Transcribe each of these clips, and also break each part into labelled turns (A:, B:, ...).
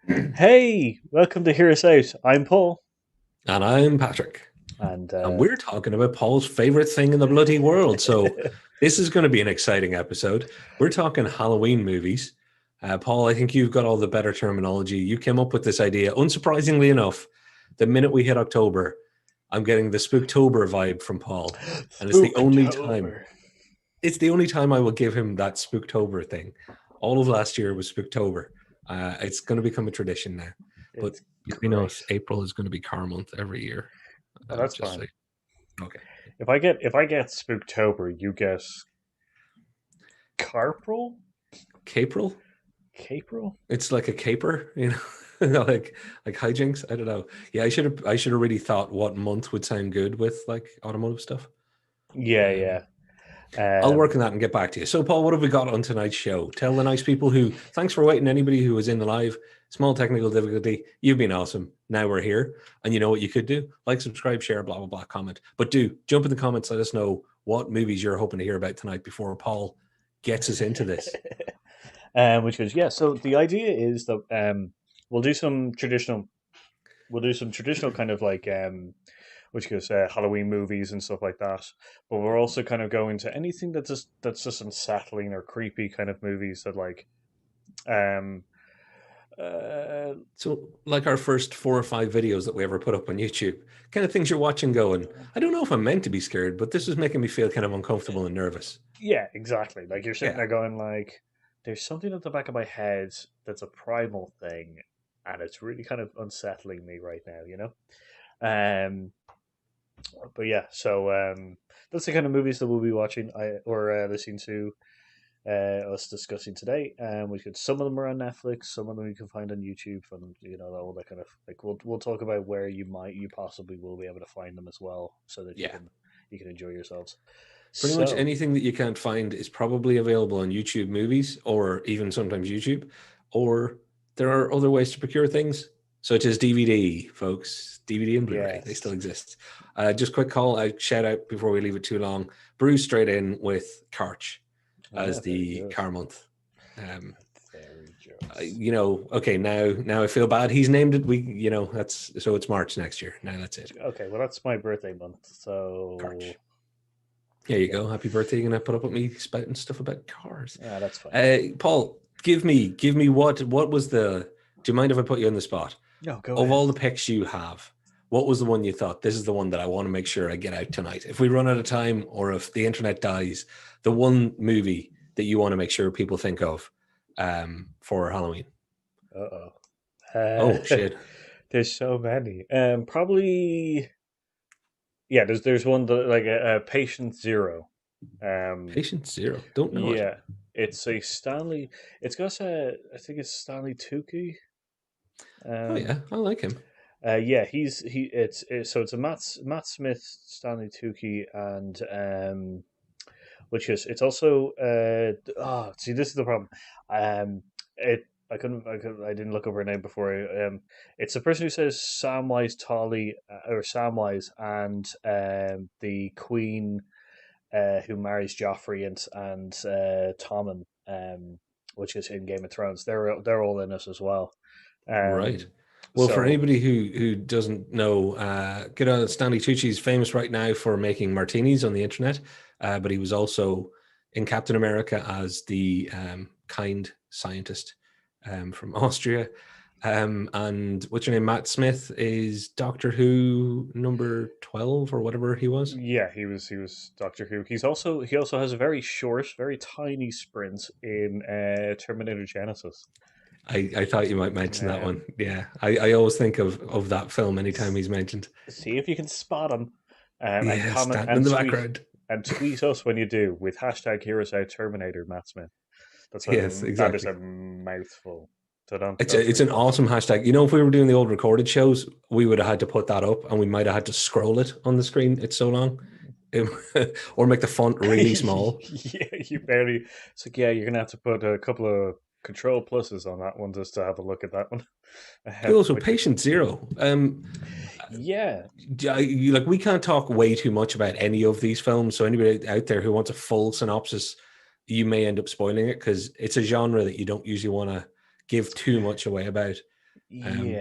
A: Hey, welcome to Hear Us Out. I'm Paul,
B: And I'm Patrick.
A: and
B: And we're talking about Paul's favorite thing in the bloody world. So this is going to be an exciting episode. We're talking Halloween movies. Paul, I think you've got all the better terminology. You came up with this idea. Unsurprisingly enough, the minute we hit October, I'm getting the Spooktober vibe from Paul. And
A: Spooktober.
B: it's the only time I will give him that Spooktober thing. All of last year was Spooktober. It's going to become a tradition now. But
A: It's
B: between
A: great.
B: us, April is going to be car month every year.
A: Oh, that's
B: Just
A: fine.
B: like, okay.
A: If I get Spooktober, you get Carpril,
B: Capril?
A: Capril.
B: It's like a caper, like hijinks. I don't know. Yeah, I should have really thought what month would sound good with like automotive stuff.
A: Yeah,
B: Um,
A: yeah.
B: I'll work
A: Um,
B: on that and get back to you. So, Paul, what have we got on tonight's show? Tell the nice people who. Thanks for waiting. Anybody who was in the live, small technical difficulty. You've been awesome. Now we're here, and you know what you could do: like, subscribe, share, blah blah blah, comment. But do jump in the comments. Let us know what movies you're hoping to hear about tonight before Paul gets us into this.
A: which is yeah. So the idea is that we'll do some traditional, we'll do some traditional kind of like which goes Halloween movies and stuff like that. But we're also kind of going to anything that's just unsettling or creepy kind of movies that like um uh
B: So, like our first 4 or 5 videos that we ever put up on YouTube, kind of things you're watching going, I don't know if I'm meant to be scared, but this is making me feel kind of uncomfortable and nervous.
A: yeah, exactly. Like you're sitting
B: Yeah.
A: there going like there's something at the back of my head that's a primal thing and it's really kind of unsettling me right now, you know? Um but yeah, so that's the kind of movies that we'll be watching or listening to us discussing today. We could some of them are on Netflix, some of them you can find on YouTube, and all that kind of like we'll talk about where you possibly will be able to find them as well, so that
B: Yeah.
A: you can enjoy yourselves.
B: Pretty much
A: So
B: anything that you can't find is probably available on YouTube movies or even sometimes YouTube, or there are other ways to procure things, such as DVD, folks. DVD and Blu ray, they still
A: yes,
B: exist. Just quick call out, shout out before we leave it too long. Bruce straight in with Karch
A: ah,
B: as
A: very
B: the
A: good,
B: car month. Um,
A: very good.
B: okay, now I feel bad. He's named it. That's so it's March next year. Now that's it.
A: Okay, well that's my birthday month,
B: Karch.
A: so
B: There
A: there you
B: you
A: go.
B: go. Happy birthday. You're gonna put up with me spouting stuff about cars.
A: That's fine.
B: Paul, give me what was the do you mind if I put you on the spot?
A: No, go
B: Of
A: ahead.
B: all the picks you have, what was the one you thought this is the one that I want to make sure I get out tonight? If we run out of time or if the internet dies, the one movie that you want to make sure people think of for Halloween.
A: Uh oh.
B: Oh shit.
A: There's so many. Probably yeah. There's one that like a Patient Zero. Um,
B: Patient Zero. Don't know it.
A: yeah, it's a Stanley. It's got a I think it's Stanley Tucci.
B: Oh
A: Um,
B: yeah, I like him.
A: yeah, so it's a Matt Smith, Stanley Tucci, and which is it's also see this is the problem. It I didn't look up her name before. It's the person who says Samwise Tolly or Samwise and the Queen who marries Joffrey and Tommen, which is in Game of Thrones. They're all in it as well.
B: Right.
A: Um,
B: Well, for
A: so
B: anybody who doesn't know, good old Stanley Tucci is famous right now for making martinis on the internet, but he was also in Captain America as the kind scientist from Austria. And what's your name? Matt Smith is Doctor Who number 12 or whatever he was.
A: yeah, he was Doctor Who. He also has a very short, very tiny sprint in Terminator Genesis.
B: I thought you might mention that
A: Um,
B: one. Yeah, I always think of that film anytime he's mentioned.
A: See if you can spot him, and
B: Yeah,
A: comment
B: standing in the background.
A: and tweet us when you do with hashtag Heroes Out Terminator Matt Smith.
B: Yes,
A: That is
B: exactly.
A: a mouthful. So don't
B: It's
A: tweet
B: an
A: that.
B: awesome hashtag. You know, if we were doing the old recorded shows, we would have had to put that up, and we might have had to scroll it on the screen. It's so long, or make the font really small.
A: Yeah, you barely. It's like yeah, you're gonna have to put a couple of control pluses on that one just to have a look at that one.
B: Cool. So,
A: Which is
B: Patient Zero.
A: yeah,
B: Like we can't talk way too much about any of these films. So, anybody out there who wants a full synopsis, you may end up spoiling it because it's a genre that you don't usually want to give too much away about. But
A: Yeah,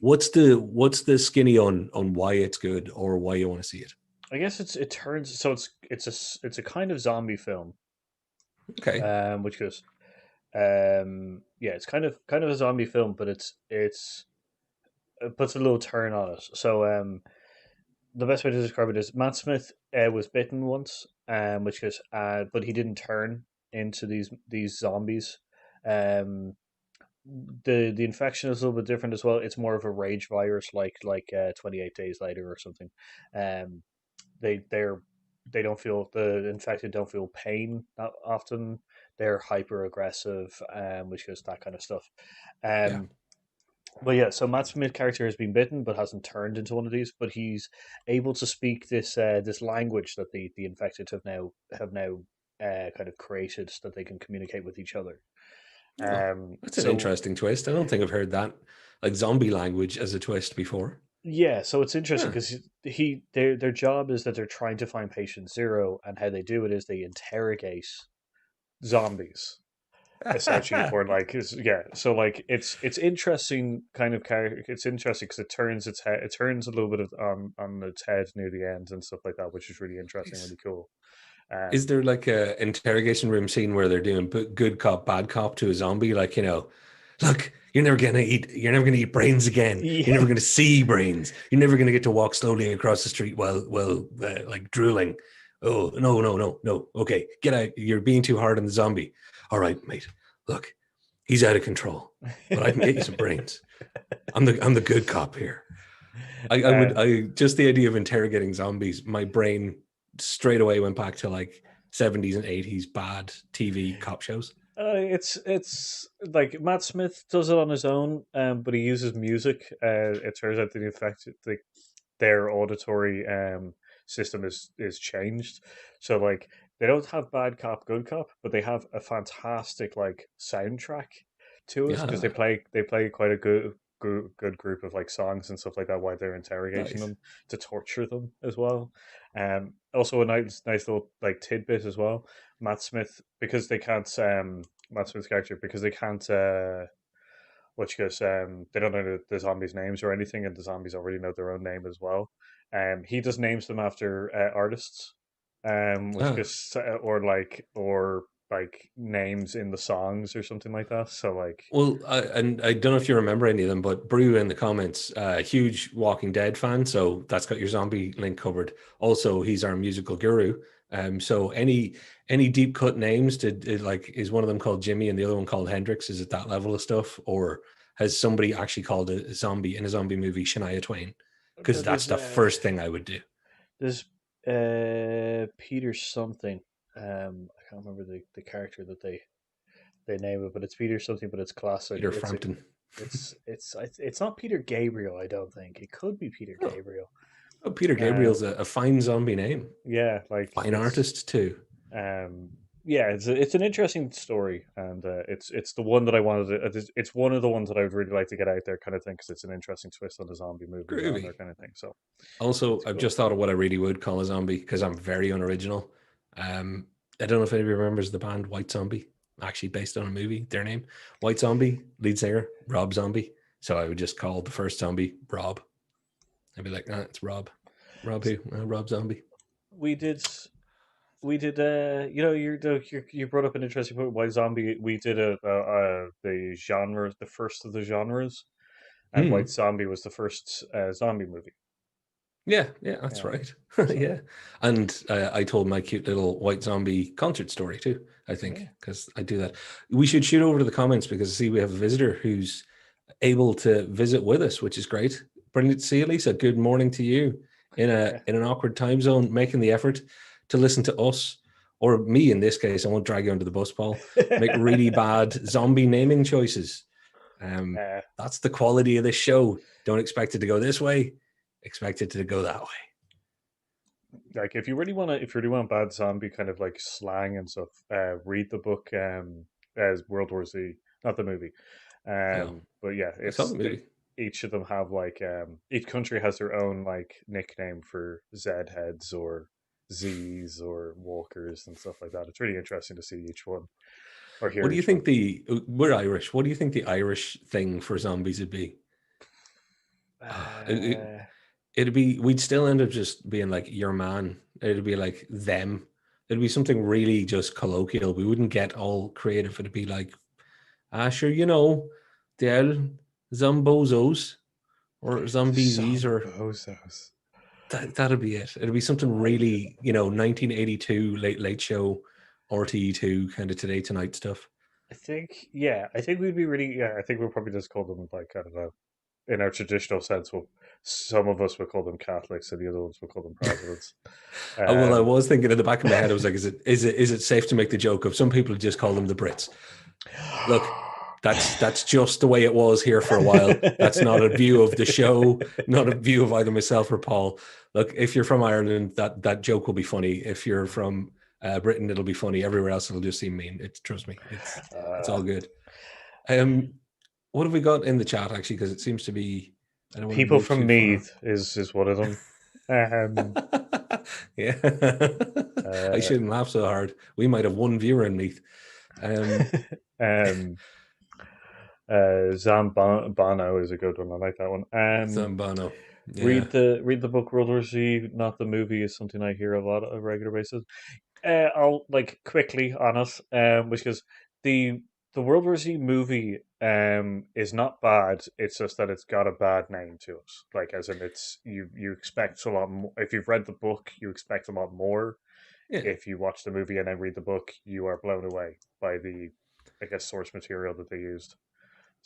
B: what's the skinny on why it's good or why you want to see it?
A: I guess it turns so it's a kind of zombie film,
B: Okay.
A: which goes yeah, it's kind of a zombie film, but it puts a little turn on it. So the best way to describe it is Matt Smith was bitten once, which goes but he didn't turn into these zombies. Um, the infection is a little bit different as well. It's more of a rage virus, like 28 days later or something. Um, they're they don't feel the infected don't feel pain that often. They're hyper aggressive, which goes that kind of stuff.
B: Yeah.
A: Um, but yeah, so Matt Smith character has been bitten but hasn't turned into one of these. But he's able to speak this language that the infected have now kind of created that they can communicate with each other.
B: Oh, that's an
A: So
B: interesting twist. I don't think I've heard that like zombie language as a twist before.
A: yeah, so it's interesting
B: Huh.
A: because their job is that they're trying to find patient zero, and how they do it is they interrogate zombies essentially, or like yeah. So like it's interesting kind of character. It's interesting because it turns a little bit of on its head near the end and stuff like that, which is really interesting,
B: Nice.
A: really cool.
B: Is
A: Um,
B: there like a interrogation room scene where they're doing good cop, bad cop to a zombie? Like, look, you're never gonna eat brains again. You're
A: yeah,
B: never gonna see brains. You're never gonna get to walk slowly across the street while like drooling. Oh, no, no, no, no. Okay, get out. You're being too hard on the zombie. All right, mate. Look, he's out of control, but I can get you some brains. I'm the good cop here. I would
A: um,
B: I just the idea of interrogating zombies, my brain straight away went back to like 70s and 80s bad TV cop shows.
A: it's like Matt Smith does it on his own, but he uses music. It turns out that in fact their auditory system is changed. So like they don't have bad cop, good cop, but they have a fantastic like soundtrack to it because
B: Yeah,
A: they play quite a good group of like songs and stuff like that while they're interrogating
B: nice.
A: them to torture them as well. Also a nice little like tidbit as well. Matt Smith because they can't Matt Smith's character because they can't which goes they don't know the zombies' names or anything, and the zombies already know their own name as well. He just names them after artists, which
B: Ah,
A: goes or like names in the songs or something like that. So like,
B: well, and I don't know if you remember any of them, but Brew in the comments, huge Walking Dead fan, so that's got your zombie link covered. Also, he's our musical guru. So any deep cut names like is one of them called Jimmy and the other one called Hendrix? Is it that level of stuff, or has somebody actually called a zombie in a zombie movie Shania Twain?
A: no,
B: Because that's the first thing I would do.
A: there's Peter something. I can't remember the character that they name it, but it's Peter something, but it's classic.
B: Peter Frampton.
A: It's not Peter Gabriel. I don't think it could be Peter
B: Oh,
A: Gabriel.
B: oh, Peter Gabriel's
A: Um,
B: a fine zombie name.
A: yeah, like
B: Fine artist too.
A: um, yeah, it's an interesting story, and it's the one that I wanted. It's one of the ones that I would really like to get out there, kind of thing, because it's an interesting twist on the zombie movie genre,
B: Groovy.
A: kind of thing. So
B: Also,
A: it's
B: I've
A: cool.
B: just thought of what I really would call a zombie because I'm very unoriginal. Um, I don't know if anybody remembers the band White Zombie, actually based on a movie. Their name, White Zombie, lead singer Rob Zombie. So I would just call the first zombie Rob. I'd be like, ah, it's Rob. Rob who? Rob Zombie.
A: We did we did you brought up an interesting point. Why zombie? We did the genre, the first of the genres, and White
B: Hmm.
A: Zombie was the first zombie movie.
B: Yeah, yeah, that's
A: Yeah,
B: right.
A: so
B: Yeah, and I told my cute little white zombie concert story too. I think
A: yeah.
B: because I do that. We should shoot over to the comments because see, we have a visitor who's able to visit with us, which is great. Brilliant to see you, Lisa. Good morning to you in an awkward time zone, making the effort to listen to us or me in this case. I won't drag you under the bus, Paul. Make really bad zombie naming choices.
A: uh,
B: That's the quality of this show. Don't expect it to go this way. Expect it to go that way.
A: like if you really want bad zombie kind of like slang and stuff, read the book as World War Z, not the movie.
B: Oh,
A: But yeah,
B: I saw the movie.
A: each of them have like each country has their own like nickname for Z heads or Z's or walkers and stuff like that. It's really interesting to see each one. or
B: What
A: hear
B: do you
A: each one.
B: think the we're Irish? What do you think the Irish thing for zombies would be? Ah,
A: Uh,
B: it'd be we'd still end up just being like your man. It'd be like them. It'd be something really just colloquial. We wouldn't get all creative. It'd be like, ah, sure, the zombozos or zombies or
A: Zombozos.
B: that'd be it. It'd be something
A: I
B: really, 1982 late late show, RTE2 kind of today tonight stuff.
A: I think, yeah, I think we'd be really, yeah, I think we'll probably just call them like, I don't know, in our traditional sense, some of us would call them Catholics and the other ones would call them presidents.
B: Oh, well, I
A: Um,
B: was thinking in the back of my head, I was like, is it safe to make the joke of some people just call them the Brits? Look, that's just the way it was here for a while. That's not a view of the show, not a view of either myself or Paul. Look, if you're from Ireland, that joke will be funny. If you're from Britain, it'll be funny. Everywhere else, it'll just seem mean. Trust me, it's
A: uh,
B: all good. Um, what have we got in the chat actually? Because it seems to be. I don't want to
A: People
B: move
A: from
B: too far.
A: Meath is one of them. Um,
B: Yeah, I
A: uh,
B: shouldn't laugh so hard. We might have one viewer in Meath. Um,
A: um, Zambano is a good one. I like that one.
B: Zambano. Yeah.
A: Read the book World War Z, not the movie, is something I hear a lot on a regular basis. I'll like quickly on it, because the the World War Z movie is not bad. It's just that it's got a bad name to it. Like as in, it's you expect a lot more. If you've read the book, you expect a lot more.
B: Yeah.
A: If you watch the movie and then read the book, you are blown away by the, I guess, source material that they used.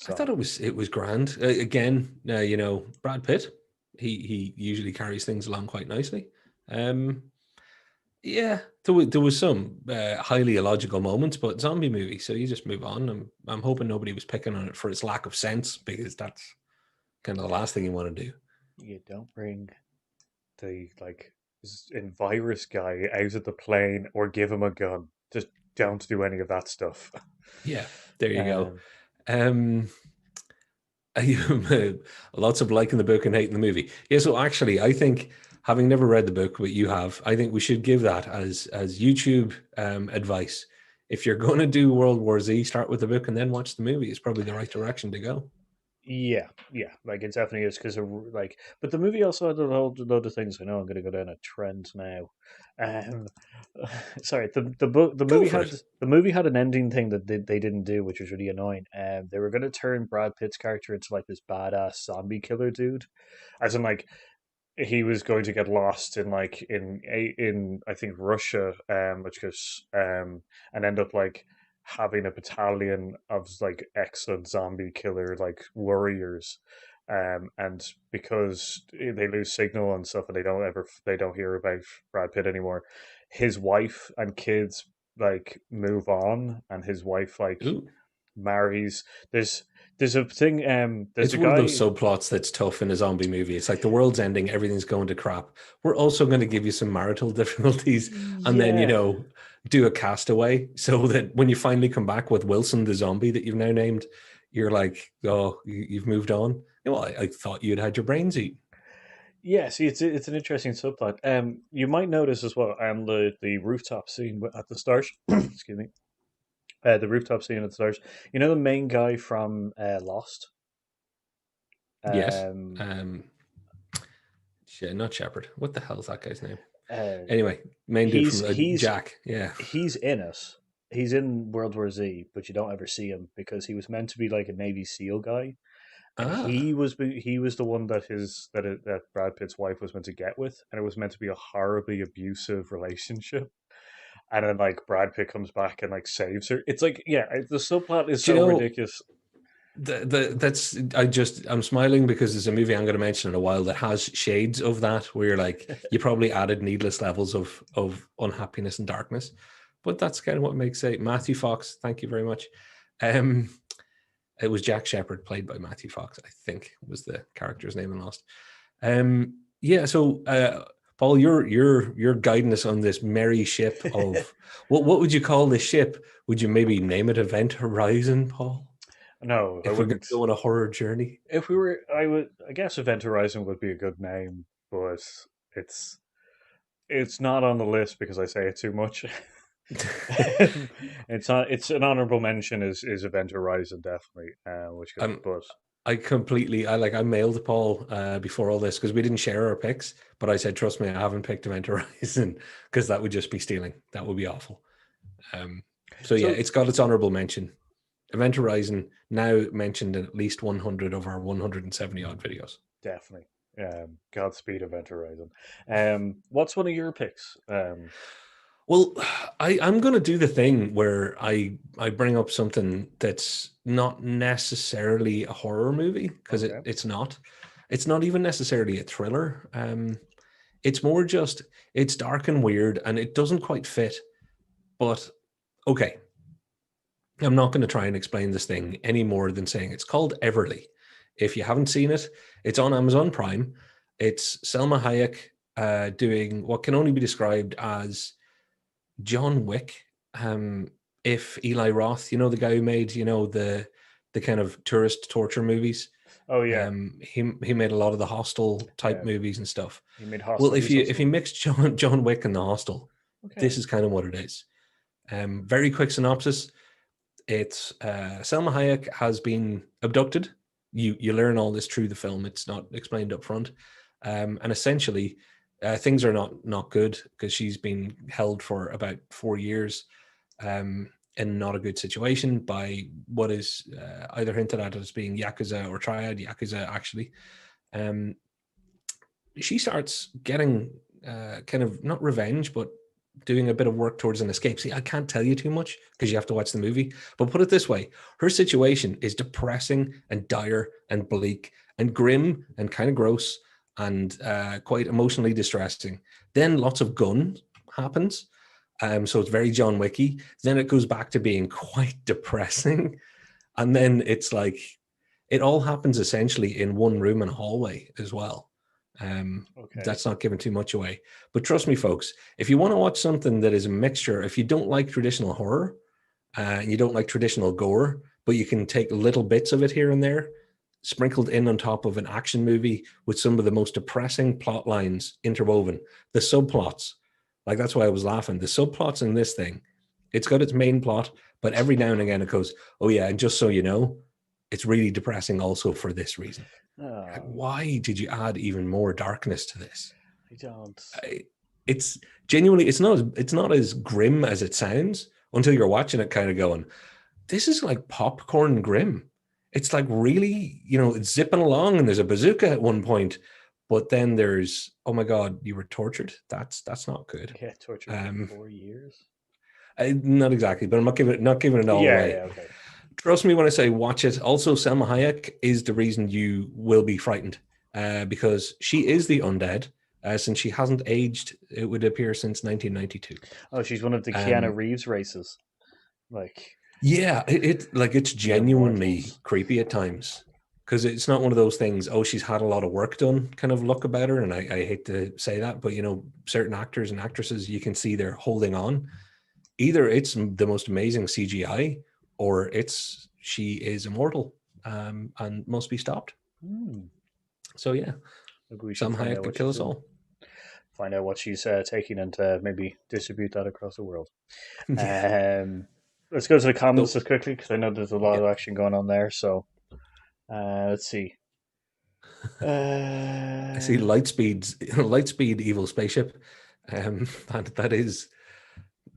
B: I thought
A: So
B: it was grand. Again, Brad Pitt, he usually carries things along quite nicely. Um, yeah, there was some highly illogical moments, but zombie movie, so you just move on. I'm hoping nobody was picking on it for its lack of sense because that's kind of the last thing you want to do.
A: you don't bring the like virus guy out of the plane or give him a gun. Just don't do any of that stuff.
B: Yeah, there you go.
A: Um,
B: Um, lots of liking the book and hating the movie. Yeah, so actually, I think having never read the book, but you have, I think we should give that as YouTube advice. If you're going to do World War Z, start with the book and then watch the movie. It's probably the right direction to go.
A: yeah, yeah, like it definitely is because like, but the movie also had a whole load of things. I know I'm going to go down a trend now. Um, sorry,
B: Go for it.
A: the movie had an ending thing that they didn't do, which was really annoying. They were going to turn Brad Pitt's character into like this badass zombie killer dude, as in like he was going to get lost in like in I think Russia, which goes and end up like having a battalion of like excellent zombie killer like warriors, and because they lose signal and stuff and they don't hear about Brad Pitt anymore, his wife and kids like move on, and his wife like
B: Ooh.
A: marries. There's there's a thing. There's
B: It's
A: a
B: one of those
A: guy.
B: subplots that's tough in a zombie movie. It's like the world's ending, everything's going to crap. We're also going to give you some marital difficulties and then,
A: Yeah.
B: do a castaway so that when you finally come back with Wilson the zombie that you've now named, you're like, oh, you've moved on. Well, I thought you'd had your brains eaten.
A: Yeah, see, it's an interesting subplot. You might notice as well, the rooftop scene at the start. Excuse me. The rooftop scene at the start. You know the main guy from Lost.
B: Yes.
A: Um,
B: Not Shepard. What the hell is that guy's name?
A: uh,
B: Anyway, main dude
A: he's
B: from
A: he's
B: Jack. Yeah.
A: he's in it. He's in World War Z, but you don't ever see him because he was meant to be like a Navy SEAL guy, and
B: Ah.
A: he was the one that that Brad Pitt's wife was meant to get with, and it was meant to be a horribly abusive relationship. And then like Brad Pitt comes back and like saves her. It's like, yeah, the subplot is
B: Do you
A: so
B: know
A: ridiculous.
B: I'm smiling because there's a movie I'm going to mention in a while that has shades of that where you're like you probably added needless levels of unhappiness and darkness, but that's kind of what makes it. Matthew Fox, thank you very much. um it was Jack Shepherd played by Matthew Fox, I think was the character's name in Lost. Yeah, so Paul, you're guiding us on this merry ship of what would you call this ship? Would you maybe name it Event Horizon, Paul,
A: No, I
B: if we're going
A: wouldn't.
B: to go on a horror journey?
A: If we were, I would. I guess Event Horizon would be a good name, but it's it's not on the list because I say it too much. It's not. It's an honorable mention. Is Event Horizon definitely, which good,
B: I'm
A: but
B: I completely I mailed Paul before all this because we didn't share our picks, but I said, trust me, I haven't picked Event Horizon because that would just be stealing. That would be awful. Um, so yeah,
A: so
B: it's got its honorable mention. Event Horizon now mentioned in at least 100 of our 170 odd videos.
A: definitely. Godspeed Event Horizon. What's one of your picks?
B: Well, I'm going to do the thing where I bring up something that's not necessarily a horror movie because
A: Okay.
B: it's not. It's not even necessarily a thriller. It's more just it's dark and weird and it doesn't quite fit. But okay, I'm not going to try and explain this thing any more than saying it's called Everly. If you haven't seen it, it's on Amazon Prime. It's Selma Hayek doing what can only be described as John Wick. If Eli Roth, the guy who made, the kind of tourist torture movies,
A: Oh yeah,
B: he made a lot of the Hostel type
A: yeah.
B: movies and stuff.
A: He made
B: Well,
A: Hostel.
B: if
A: He's
B: you
A: also
B: mix John Wick and the Hostel, this
A: okay.
B: is kind of what it is. Very quick synopsis: it's Selma Hayek has been abducted. You learn all this through the film. It's not explained up front, and essentially, things are not good because she's been held for about 4 years, in not a good situation by what is either hinted at as being yakuza or triad yakuza. Actually, um, she starts getting kind of not revenge, but doing a bit of work towards an escape. See, I can't tell you too much because you have to watch the movie. But put it this way: her situation is depressing and dire and bleak and grim and kind of gross and quite emotionally distressing. Then lots of gun happens. So it's very John Wicky. Then it goes back to being quite depressing. And then it's like it all happens essentially in one room and a hallway as well.
A: Okay.
B: That's not giving too much away. But trust me, folks, if you want to watch something that is a mixture, if you don't like traditional horror and you don't like traditional gore, but you can take little bits of it here and there, sprinkled in on top of an action movie with some of the most depressing plot lines interwoven, the subplots, like that's why I was laughing. The subplots in this thing, it's got its main plot, but every now and again it goes, oh yeah, and just so you know, it's really depressing also for this reason. Like,
A: Oh,
B: why did you add even more darkness to this?
A: I don't.
B: I, it's genuinely, it's not as grim as it sounds until you're watching it, kind of going, this is like popcorn grim. It's like really, it's zipping along, and there's a bazooka at one point, but then there's, oh my god, you were tortured. That's not good.
A: Yeah, tortured for
B: Um,
A: 4 years.
B: not exactly, but I'm not giving it all
A: Yeah,
B: away.
A: yeah, okay.
B: Trust me when I say watch it. Also, Selma Hayek is the reason you will be frightened because she is the undead. Since she hasn't aged, it would appear since 1992.
A: Oh, she's one of the Keanu
B: Um,
A: Reeves races, like
B: yeah, it's
A: the
B: genuinely
A: Immortals.
B: creepy at times because it's not one of those things. Oh, she's had a lot of work done, kind of look about her. And I hate to say that, but certain actors and actresses, you can see they're holding on. Either it's the most amazing CGI, or it's she is immortal and must be stopped.
A: Hmm.
B: So yeah,
A: Maybe we should
B: Sam
A: find out
B: Hayek could
A: what
B: kill
A: she's
B: us
A: doing.
B: all.
A: Find out what she's taking and maybe distribute that across the world.
B: Yeah.
A: Um, let's go to the comments
B: So
A: just quickly because I know there's a lot
B: yeah,
A: of action going on there. So let's see.
B: I see
A: Uh,
B: Lightspeed evil spaceship. That is,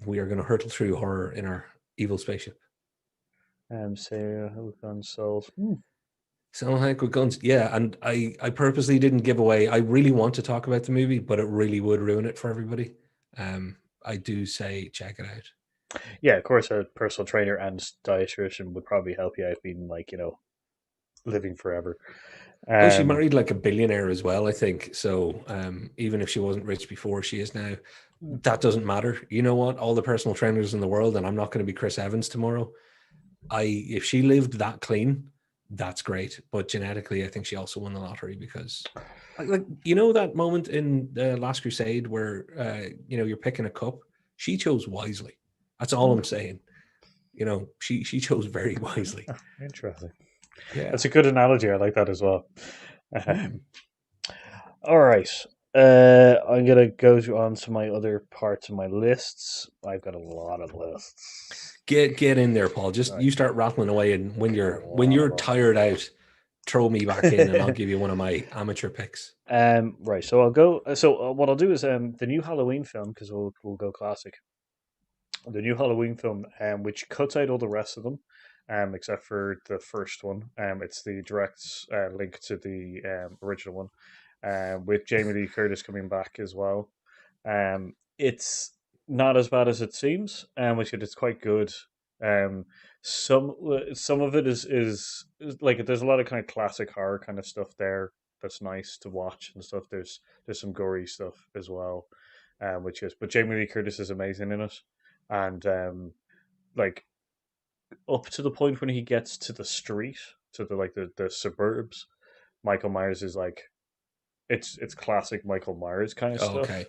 B: we are going to hurtle through horror in our evil spaceship.
A: Sarah, Hook on Souls. Hmm.
B: Sam Hayek with guns, yeah. And I purposely didn't give away. I really want to talk about the movie, but it really would ruin it for everybody. I do say check it out.
A: Yeah, of course, a personal trainer and dietitian would probably help you out being like, living forever.
B: Oh, she
A: Um,
B: married like a billionaire as well, I think. So even if she wasn't rich before, she is now. That doesn't matter. You know what? All the personal trainers in the world, and I'm not going to be Chris Evans tomorrow. If she lived that clean, that's great. But genetically, I think she also won the lottery because, that moment in the Last Crusade where you're picking a cup. She chose wisely. That's all I'm saying. She chose very wisely.
A: Interesting.
B: Yeah.
A: That's a good analogy. I like that as well.
B: Hmm.
A: All right. I'm gonna go on to my other parts of my lists. I've got a lot of lists.
B: Get in there, Paul. Just
A: Right,
B: you start rattling away, and
A: I've got a
B: when
A: lot
B: you're
A: of
B: tired out, throw me back in, and I'll
A: them.
B: give you one of my amateur picks.
A: Right. So I'll go. So what I'll do is the new Halloween film, because we'll go classic. The new Halloween film, which cuts out all the rest of them, except for the first one. It's the direct link to the original one, with Jamie Lee Curtis coming back as well. It's not as bad as it seems, which it's quite good. Um, some of it is like there's a lot of kind of classic horror kind of stuff there that's nice to watch and stuff. There's some gory stuff as well, which is but Jamie Lee Curtis is amazing in it, and like up to the point when he gets to the street, to the the suburbs, Michael Myers is like it's classic Michael Myers kind of
B: Oh,
A: stuff,
B: okay.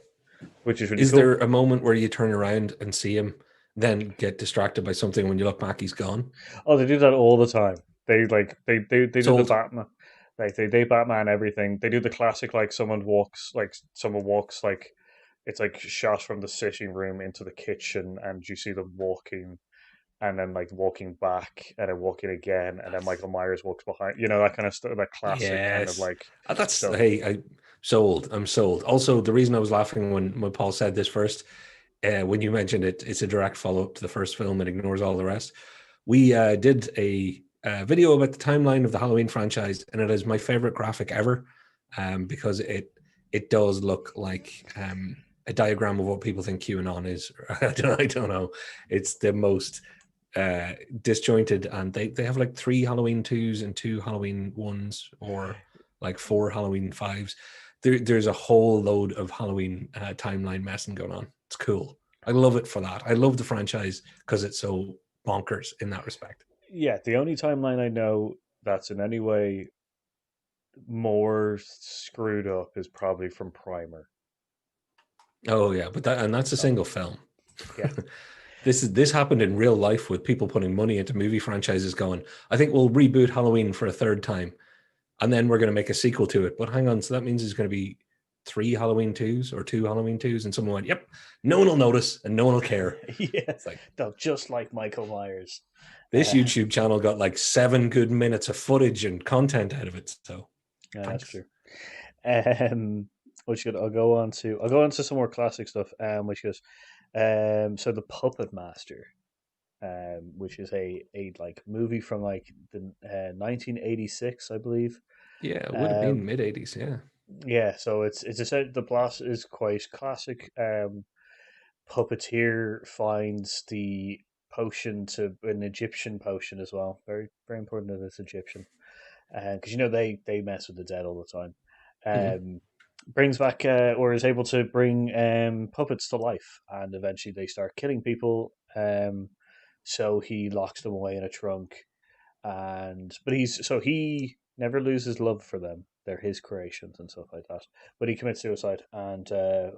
A: which is really
B: Is
A: cool.
B: there a moment where you turn around and see him, then get distracted by something? When you look back, he's gone.
A: Oh, they do that all the time. They do the
B: Sold.
A: Batman, like they Batman everything. They do the classic like someone walks like it's like shot from the sitting room into the kitchen, and you see them walking, and then like walking back, and then walking again, and then Michael Myers walks behind. You know that kind of stuff. That classic kind of
B: Yes.
A: like
B: That's
A: stuff.
B: hey, I sold. I'm sold. Also, the reason I was laughing when Paul said this first, when you mentioned it, it's a direct follow up to the first film. It ignores all the rest. We did a video about the timeline of the Halloween franchise, and it is my favorite graphic ever, because it does look like a diagram of what people think QAnon is. I don't know. It's the most disjointed, and they have like 3 Halloween 2s and 2 Halloween 1s, or like 4 Halloween 5s. There's a whole load of Halloween timeline messing going on. It's cool. I love it for that. I love the franchise because it's so bonkers in that respect.
A: Yeah, the only timeline I know that's in any way more screwed up is probably from Primer.
B: Oh yeah, but that's a
A: Oh,
B: single film.
A: yeah.
B: This happened in real life with people putting money into movie franchises going, I think we'll reboot Halloween for a third time, and then we're going to make a sequel to it. But hang on, so that means there's going to be 3 Halloween 2s or 2 Halloween 2s, and someone went, "Yep, no one will notice and no one will care."
A: Yeah,
B: It's like
A: no, just like Michael Myers.
B: this YouTube channel got like 7 good minutes of footage and content out of it. So
A: Yeah, that's
B: thanks.
A: true. Um, which good. I'll go on to some more classic stuff. Which is so the Puppet Master. Which is a like movie from like the 1986, I believe.
B: Yeah, it would have been
A: Um,
B: mid 80s. Yeah.
A: yeah, so it's a set. The plot is quite classic. Puppeteer finds the potion to an Egyptian potion as well. Very very important that it's Egyptian, because you know they mess with the dead all the time.
B: Mhm.
A: Um, brings back or is able to bring puppets to life, and eventually they start killing people. So he locks them away in a trunk, and but he never loses love for them. They're his creations and stuff like that. But he commits suicide and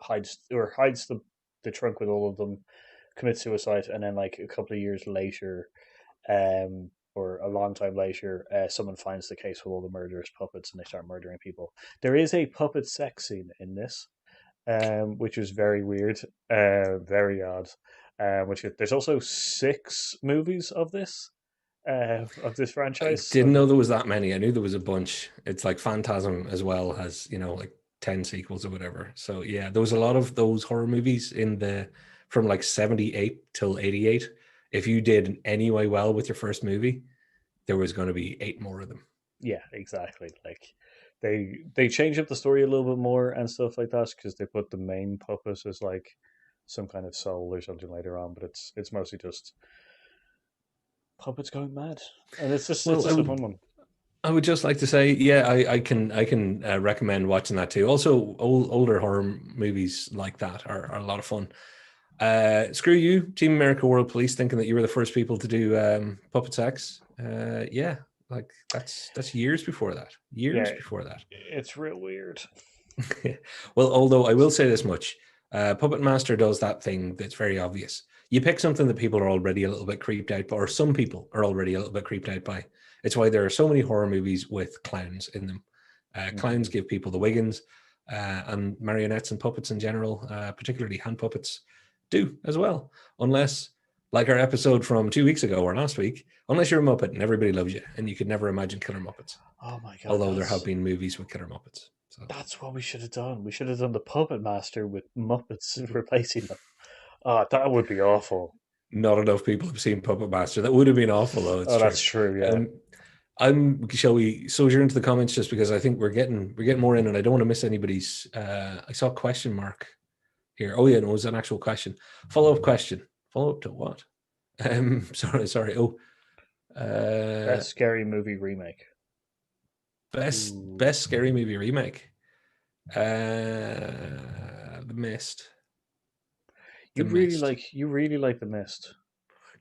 A: hides the trunk with all of them, commits suicide, and then like a couple of years later, or a long time later, someone finds the case with all the murderous puppets, and they start murdering people. There is a puppet sex scene in this, which was very weird, very odd. There's also 6 movies of this
B: I
A: franchise.
B: didn't
A: So
B: know there was that many. I knew there was a bunch. It's like Phantasm as well has, like 10 sequels or whatever. So yeah, there was a lot of those horror movies in the from like 78 till 88. If you did anyway well with your first movie, there was going to be 8 more of them.
A: yeah, exactly. Like they change up the story a little bit more and stuff like that because they put the main puppet as like some kind of soul or something later on, but it's mostly just puppets going mad, and it's
B: Well,
A: just a fun one.
B: I would just like to say, yeah, I can recommend watching that too. Also, older horror movies like that are a lot of fun. Screw you, Team America World Police, thinking that you were the first people to do puppet sex. Yeah, like that's years before that. Years
A: Yeah,
B: before that.
A: it's real weird.
B: Well, although I will say this much, Puppet Master does that thing that's very obvious. You pick something that people are already a little bit creeped out by, or some people are already a little bit creeped out by. It's why there are so many horror movies with clowns in them. Clowns
A: Hmm.
B: give people the wiggins. and marionettes and puppets in general, particularly hand puppets, do as well. Unless, like our episode from 2 weeks ago or last week, unless you're a Muppet and everybody loves you, and you could never imagine killer Muppets.
A: Oh my god,
B: Although there have been movies with killer Muppets. So
A: that's what we should have done. We should have done the Puppet Master with Muppets replacing them. Oh, that would be awful.
B: not enough people have seen Puppet Master. That would have been awful, though. It's
A: Oh,
B: true.
A: that's true. Yeah.
B: Um, Shall we soldier into the comments just because I think we're getting more in, and I don't want to miss anybody's. I saw a question mark here. Oh yeah, no, it was an actual question. Follow up question. Follow up to what? Sorry. Oh, uh,
A: Best scary movie remake.
B: best
A: Ooh.
B: scary movie remake. The Mist. The Mist.
A: You really like The Mist.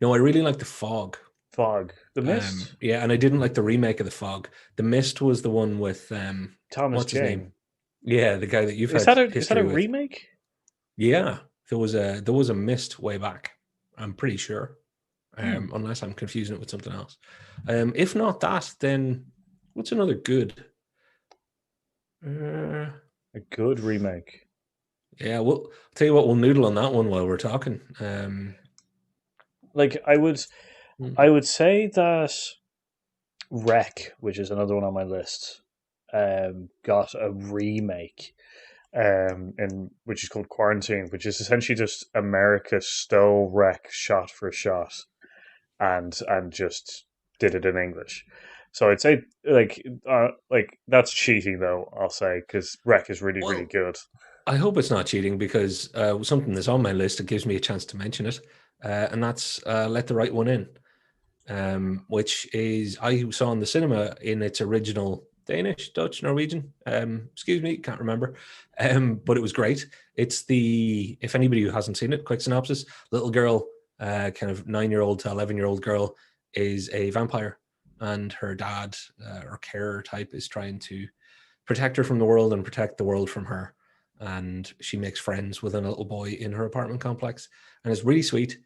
B: No, I really like the Fog.
A: Fog. The Mist.
B: Yeah, and I didn't like the remake of the Fog. The Mist was the one with
A: Thomas
B: what's his
A: Jane.
B: name? Yeah, the guy that you've
A: Is
B: had
A: that a
B: history with.
A: remake?
B: Yeah, there was a Mist way back. I'm pretty sure,
A: Hmm.
B: unless I'm confusing it with something else. If not that, then what's another good? Uh,
A: A good remake.
B: yeah, well, I'll tell you what, we'll noodle on that one while we're talking.
A: Like
B: Hmm.
A: I would say that Wreck, which is another one on my list, got a remake, in which is called Quarantine, which is essentially just America stole Wreck shot for shot, and just did it in English. So I'd say like that's cheating though. I'll say because Wreck is really
B: Well,
A: good.
B: I hope it's not cheating because something that's on my list that gives me a chance to mention it, and that's Let the Right One In. Which is I saw in the cinema in its original Danish, Dutch, Norwegian. Excuse me, can't remember. But it was great. It's the if anybody who hasn't seen it, quick synopsis: little girl, kind of 9-year-old to 11-year-old girl, is a vampire, and her dad or carer type is trying to protect her from the world and protect the world from her. And she makes friends with a little boy in her apartment complex, and it's really sweet.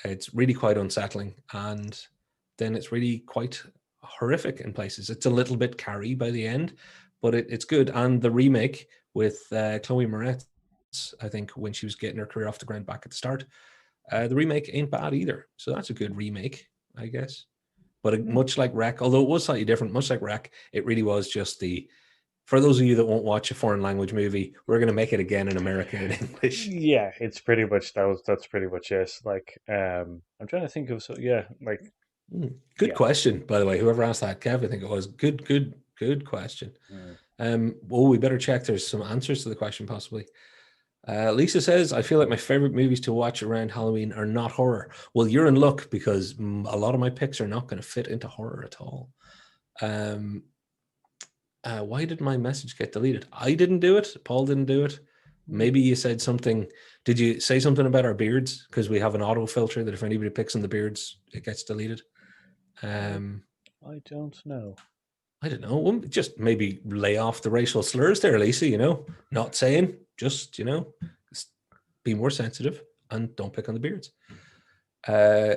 B: It's really quite unsettling, and then it's really quite horrific in places. It's a little bit carry by the end, but it's good. And the remake with Chloe Moretz, I think, when she was getting her career off the ground back at the start, the remake ain't bad either. So that's a good remake, I guess. But
A: Hmm.
B: much like Wreck, although it was slightly different, much like Wreck, it really was just the. For those of you that won't watch a foreign language movie, we're going to make it again in America in English.
A: Yeah, it's pretty much that's pretty much it. Like, I'm trying to think of yeah, like
B: Good
A: yeah.
B: question, by the way. Whoever asked that, Kev, I think it was. Good question.
A: Mm.
B: Well, we better check. There's some answers to the question, possibly. Lisa says, I feel like my favorite movies to watch around Halloween are not horror. Well, you're in luck because a lot of my picks are not going to fit into horror at all. Um, why did my message get deleted? I didn't do it. Paul didn't do it. Maybe you said something. Did you say something about our beards? Because we have an auto filter that if anybody picks on the beards, it gets deleted.
A: I
B: Um,
A: I don't know.
B: I don't know. Well, just maybe lay off the racial slurs there, Lisa. Not saying, just be more sensitive and don't pick on the beards. Uh,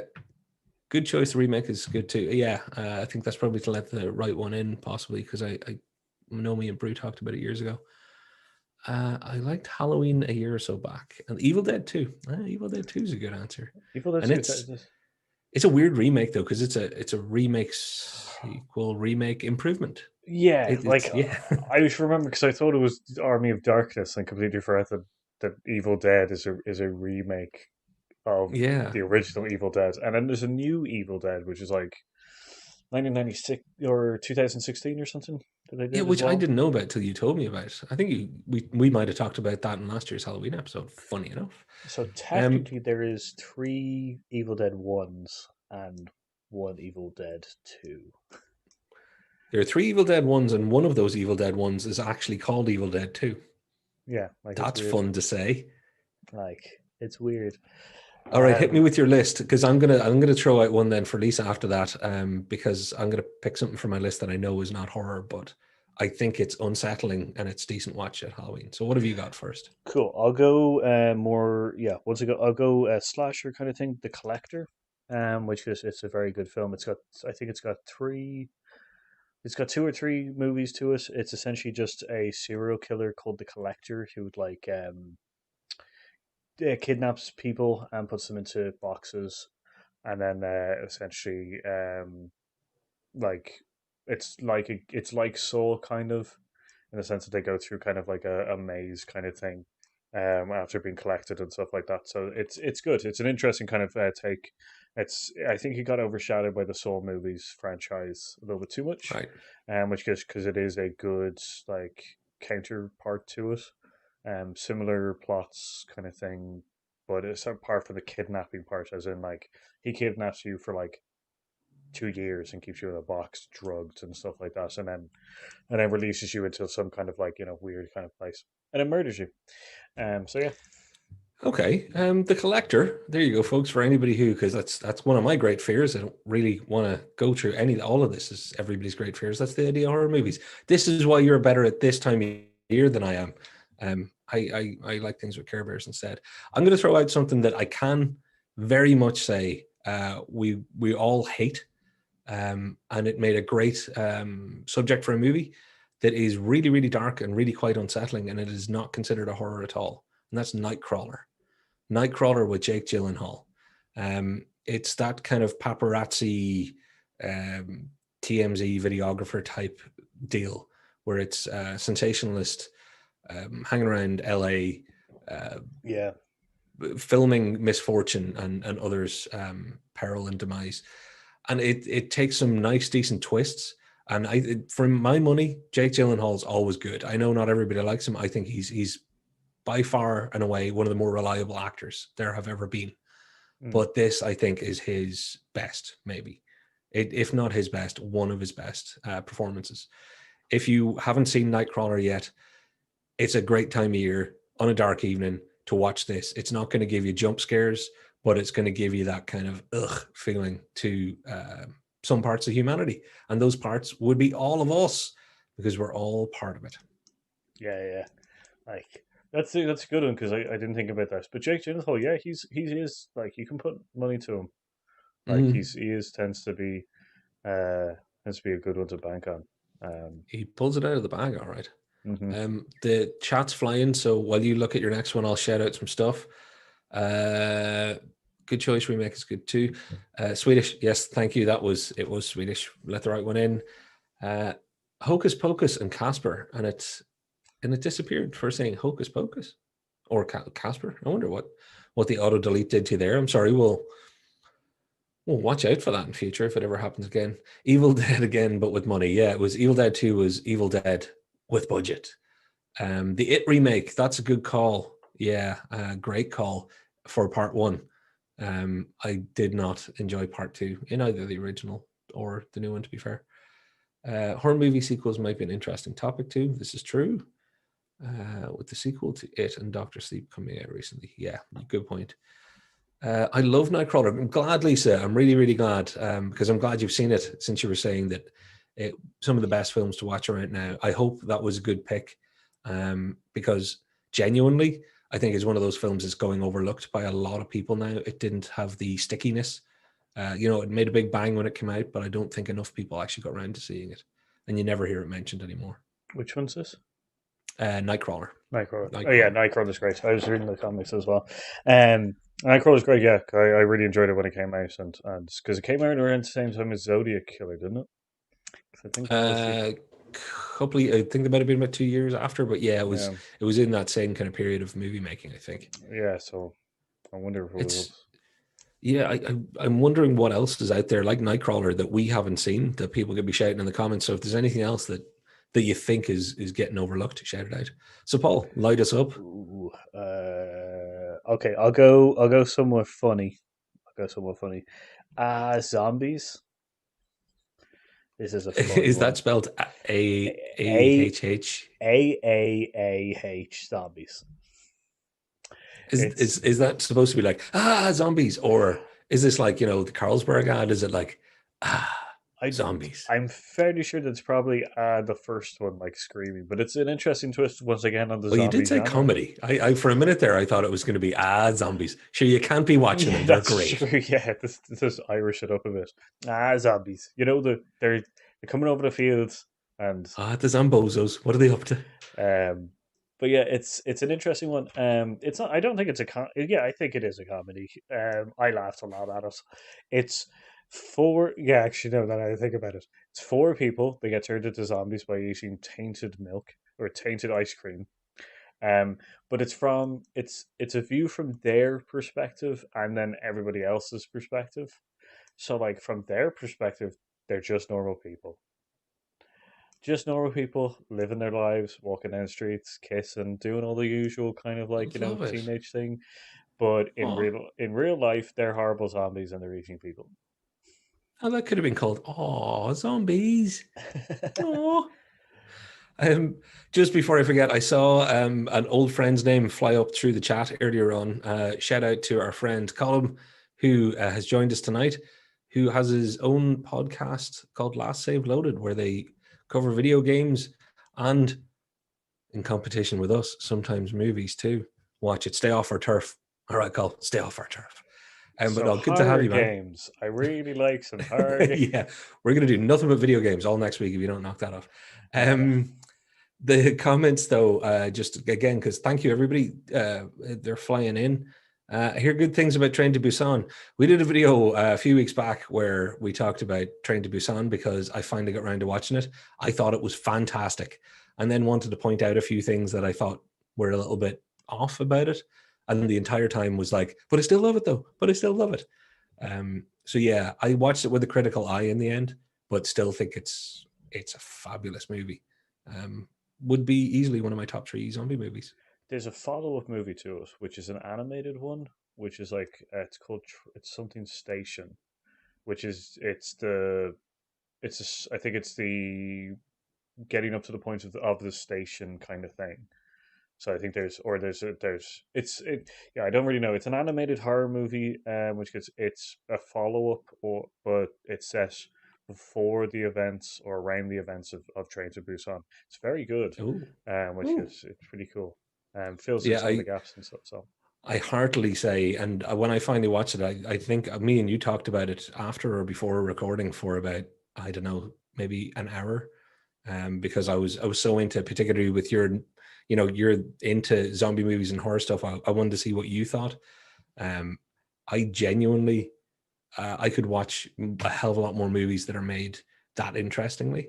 B: good choice. The remake is good too. Yeah, I think that's probably to let the right one in, possibly because I know me and Brew talked about it years ago. I liked Halloween a year or so back, and Evil Dead 2. Evil Dead 2 is a good answer,
A: People that
B: and
A: too.
B: it's a weird remake though because it's a remake sequel remake improvement.
A: Yeah, like
B: It's yeah.
A: I just remember because I thought it was Army of Darkness and completely forgot that Evil Dead is a remake of
B: Yeah.
A: the original Evil Dead, and then there's a new Evil Dead which is like 1996 or 2016 or something that they
B: Yeah,
A: did as
B: which I
A: well.
B: didn't know about till you told me about. I think we might have talked about that in last year's Halloween episode. Funny enough,
A: So
B: um,
A: technically, there is three Evil Dead ones and one Evil Dead two.
B: there are 3 Evil Dead 1s, and one of those Evil Dead 1s is actually called Evil Dead 2.
A: Yeah, like it's
B: That's
A: weird.
B: fun to say.
A: Like it's weird.
B: All right, hit me
A: Um,
B: with your list because I'm gonna throw out one then for Lisa after that, because I'm gonna pick something from my list that I know is not horror, but I think it's unsettling and it's decent watch at Halloween. So what have you got first?
A: cool. I'll go more. Yeah, once I go, I'll go slasher kind of thing. The Collector, which is it's a very good film. I think it's got three. It's got two or three movies to it. It's essentially just a serial killer called the Collector who like kidnaps people and puts them into boxes, and then essentially like it's like Saw kind of, in the sense that they go through kind of like a maze kind of thing after being collected and stuff like that. So it's good. It's an interesting kind of take. It's I think it got overshadowed by the Saw movies franchise a little bit too much,
B: Right.
A: which is because it is a good like counterpart to it, similar plots kind of thing, but it's apart from the kidnapping part, as in like he kidnaps you for like 2 years and keeps you in a box, drugged and stuff like that, and then releases you into some kind of like weird kind of place, and it murders you. So yeah,
B: Okay. The Collector. There you go, folks. For anybody who, because that's one of my great fears. I don't really want to go through all of this. Is everybody's great fears. That's the idea of horror movies. This is why you're better at this time of year than I am. I like things with Care Bears instead. I'm going to throw out something that I can very much say we all hate, and it made a great subject for a movie that is really really dark and really quite unsettling, and it is not considered a horror at all. And that's Nightcrawler. Nightcrawler with Jake Gyllenhaal. It's that kind of paparazzi, TMZ videographer type deal where it's sensationalist hanging around LA, uh,
A: yeah,
B: filming misfortune and others' peril and demise. And it takes some nice, decent twists. And for my money, Jake Gyllenhaal's always good. I know not everybody likes him. I think he's by far and away one of the more reliable actors there have ever been.
A: mm,
B: But this, I think, is his best, maybe. If not his best, one of his best performances. If you haven't seen Nightcrawler yet, it's a great time of year on a dark evening to watch this. It's not going to give you jump scares, but it's going to give you that kind of ugh feeling to some parts of humanity. And those parts would be all of us because we're all part of it.
A: yeah. Like that's a good one because I didn't think about that. But Jake Gyllenhaal, yeah, he is like you can put money to him. Like
B: Mm.
A: he is uh tends to be a good one to bank on.
B: He pulls it out of the bag, all right.
A: Mhm.
B: The chat's flying, so while you look at your next one, I'll shout out some stuff. Uh, Good choice. Remake is good too. Swedish, yes, thank you. It was Swedish. Let the right one in. Uh, Hocus Pocus and Casper, and it disappeared for saying Hocus Pocus or Casper. I wonder what the auto delete did to you there. I'm sorry. We'll watch out for that in future if it ever happens again. Evil Dead again, but with money. Yeah, it was Evil Dead 2 was Evil Dead with budget. The It remake, that's a good call. Yeah, great call for part one. I did not enjoy part two in either the original or the new one, to be fair. Horror movie sequels might be an interesting topic too. This is true. With the sequel to It and Doctor Sleep coming out recently. Yeah, good point. I love Nightcrawler. I'm glad, Lisa. I'm really, really glad because I'm glad you've seen it since you were saying that some of the best films to watch right now. I hope that was a good pick because genuinely, I think it's one of those films that's going overlooked by a lot of people now. It didn't have the stickiness. It made a big bang when it came out, but I don't think enough people actually got around to seeing it. And you never hear it mentioned anymore.
A: Which one's this?
B: Nightcrawler.
A: Nightcrawler. Oh yeah,
B: Nightcrawler.
A: Nightcrawler's great. I was reading the comics as well. Nightcrawler's great. Yeah, I really enjoyed it when it came out, and because it came out around the same time as Zodiac Killer, didn't it? 'Cause I think that was the
B: I think they might have been about 2 years after, but yeah,
A: yeah
B: it was in that same kind of period of movie making, I think.
A: yeah. So I wonder if it
B: It's
A: was.
B: yeah, I'm wondering what else is out there like Nightcrawler that we haven't seen that people could be shouting in the comments. So if there's anything else that you think is getting overlooked, shout it out. So Paul, light us up.
A: Ooh, okay, I'll go somewhere funny. I'll go somewhere funny. Zombies. This is a fun
B: Is that
A: one.
B: spelled
A: A
B: A-H-H?
A: A zombies. It's
B: Is that supposed to be like zombies, or is this like the Carlsberg ad? Is it like
A: I
B: zombies?
A: I'm fairly sure that's probably the first one, like screaming, but it's an interesting twist once again on the
B: Well, you
A: zombie
B: did say
A: genre.
B: comedy. I for a minute there, I thought it was going to be zombies. Sure, you can't be watching
A: Yeah,
B: them. They're
A: that's
B: great.
A: true. Yeah, this is Irish it up a bit. Zombies. You know they're They're coming over the fields, and
B: Ah, the Zambozos. What are they up to?
A: um, but yeah, it's an interesting one. It's not. I don't think it's a yeah. I think it is a comedy. I laughed a lot at it. It's four. Yeah, actually, no. Now that I think about it, it's four people. They get turned into zombies by eating tainted milk or tainted ice cream. Um, but it's a view from their perspective and then everybody else's perspective. So like from their perspective, they're just normal people living their lives, walking down the streets, kissing, doing all the usual kind of like
B: Love it.
A: teenage thing. But
B: Oh,
A: in real life, they're horrible zombies and they're eating people.
B: oh, that could have been called "Oh, Zombies." Oh. Um, just before I forget, I saw an old friend's name fly up through the chat earlier on. Shout out to our friend Colin, who has joined us tonight, who has his own podcast called Last Save Loaded, where they cover video games and, in competition with us, sometimes movies too. Watch it. Stay off our turf. All right, Col, stay off our turf. But
A: So
B: no, good to have
A: horror
B: you, man.
A: games. I really like some horror games.
B: Yeah, we're gonna do nothing but video games all next week if you don't knock that off.
A: Yeah.
B: The comments, though, just again, because thank you, everybody. They're flying in. I hear good things about Train to Busan. We did a video a few weeks back where we talked about Train to Busan because I finally got around to watching it. I thought it was fantastic, and then wanted to point out a few things that I thought were a little bit off about it. And the entire time was like, but I still love it, though. But I still love it. So yeah, I watched it with a critical eye in the end, but still think it's a fabulous movie. Would be easily one of my top three zombie movies.
A: There's a follow-up movie to it, which is an animated one, which is like it's something Station, which is I think it's the getting up to the point of the station kind of thing. So I think yeah, I don't really know. It's an animated horror movie, which gets it's a follow up, or but it's set before the events or around the events of Train to Busan. It's very good,
B: Oh,
A: which
B: oh,
A: is it's pretty cool. Fills in
B: yeah.
A: some of the gaps and stuff. So
B: I heartily say, and when I finally watched it, I think me and you talked about it after or before recording for about, I don't know, maybe an hour, because I was so into, particularly with you're into zombie movies and horror stuff. I wanted to see what you thought. Um, I genuinely, I could watch a hell of a lot more movies that are made that interestingly,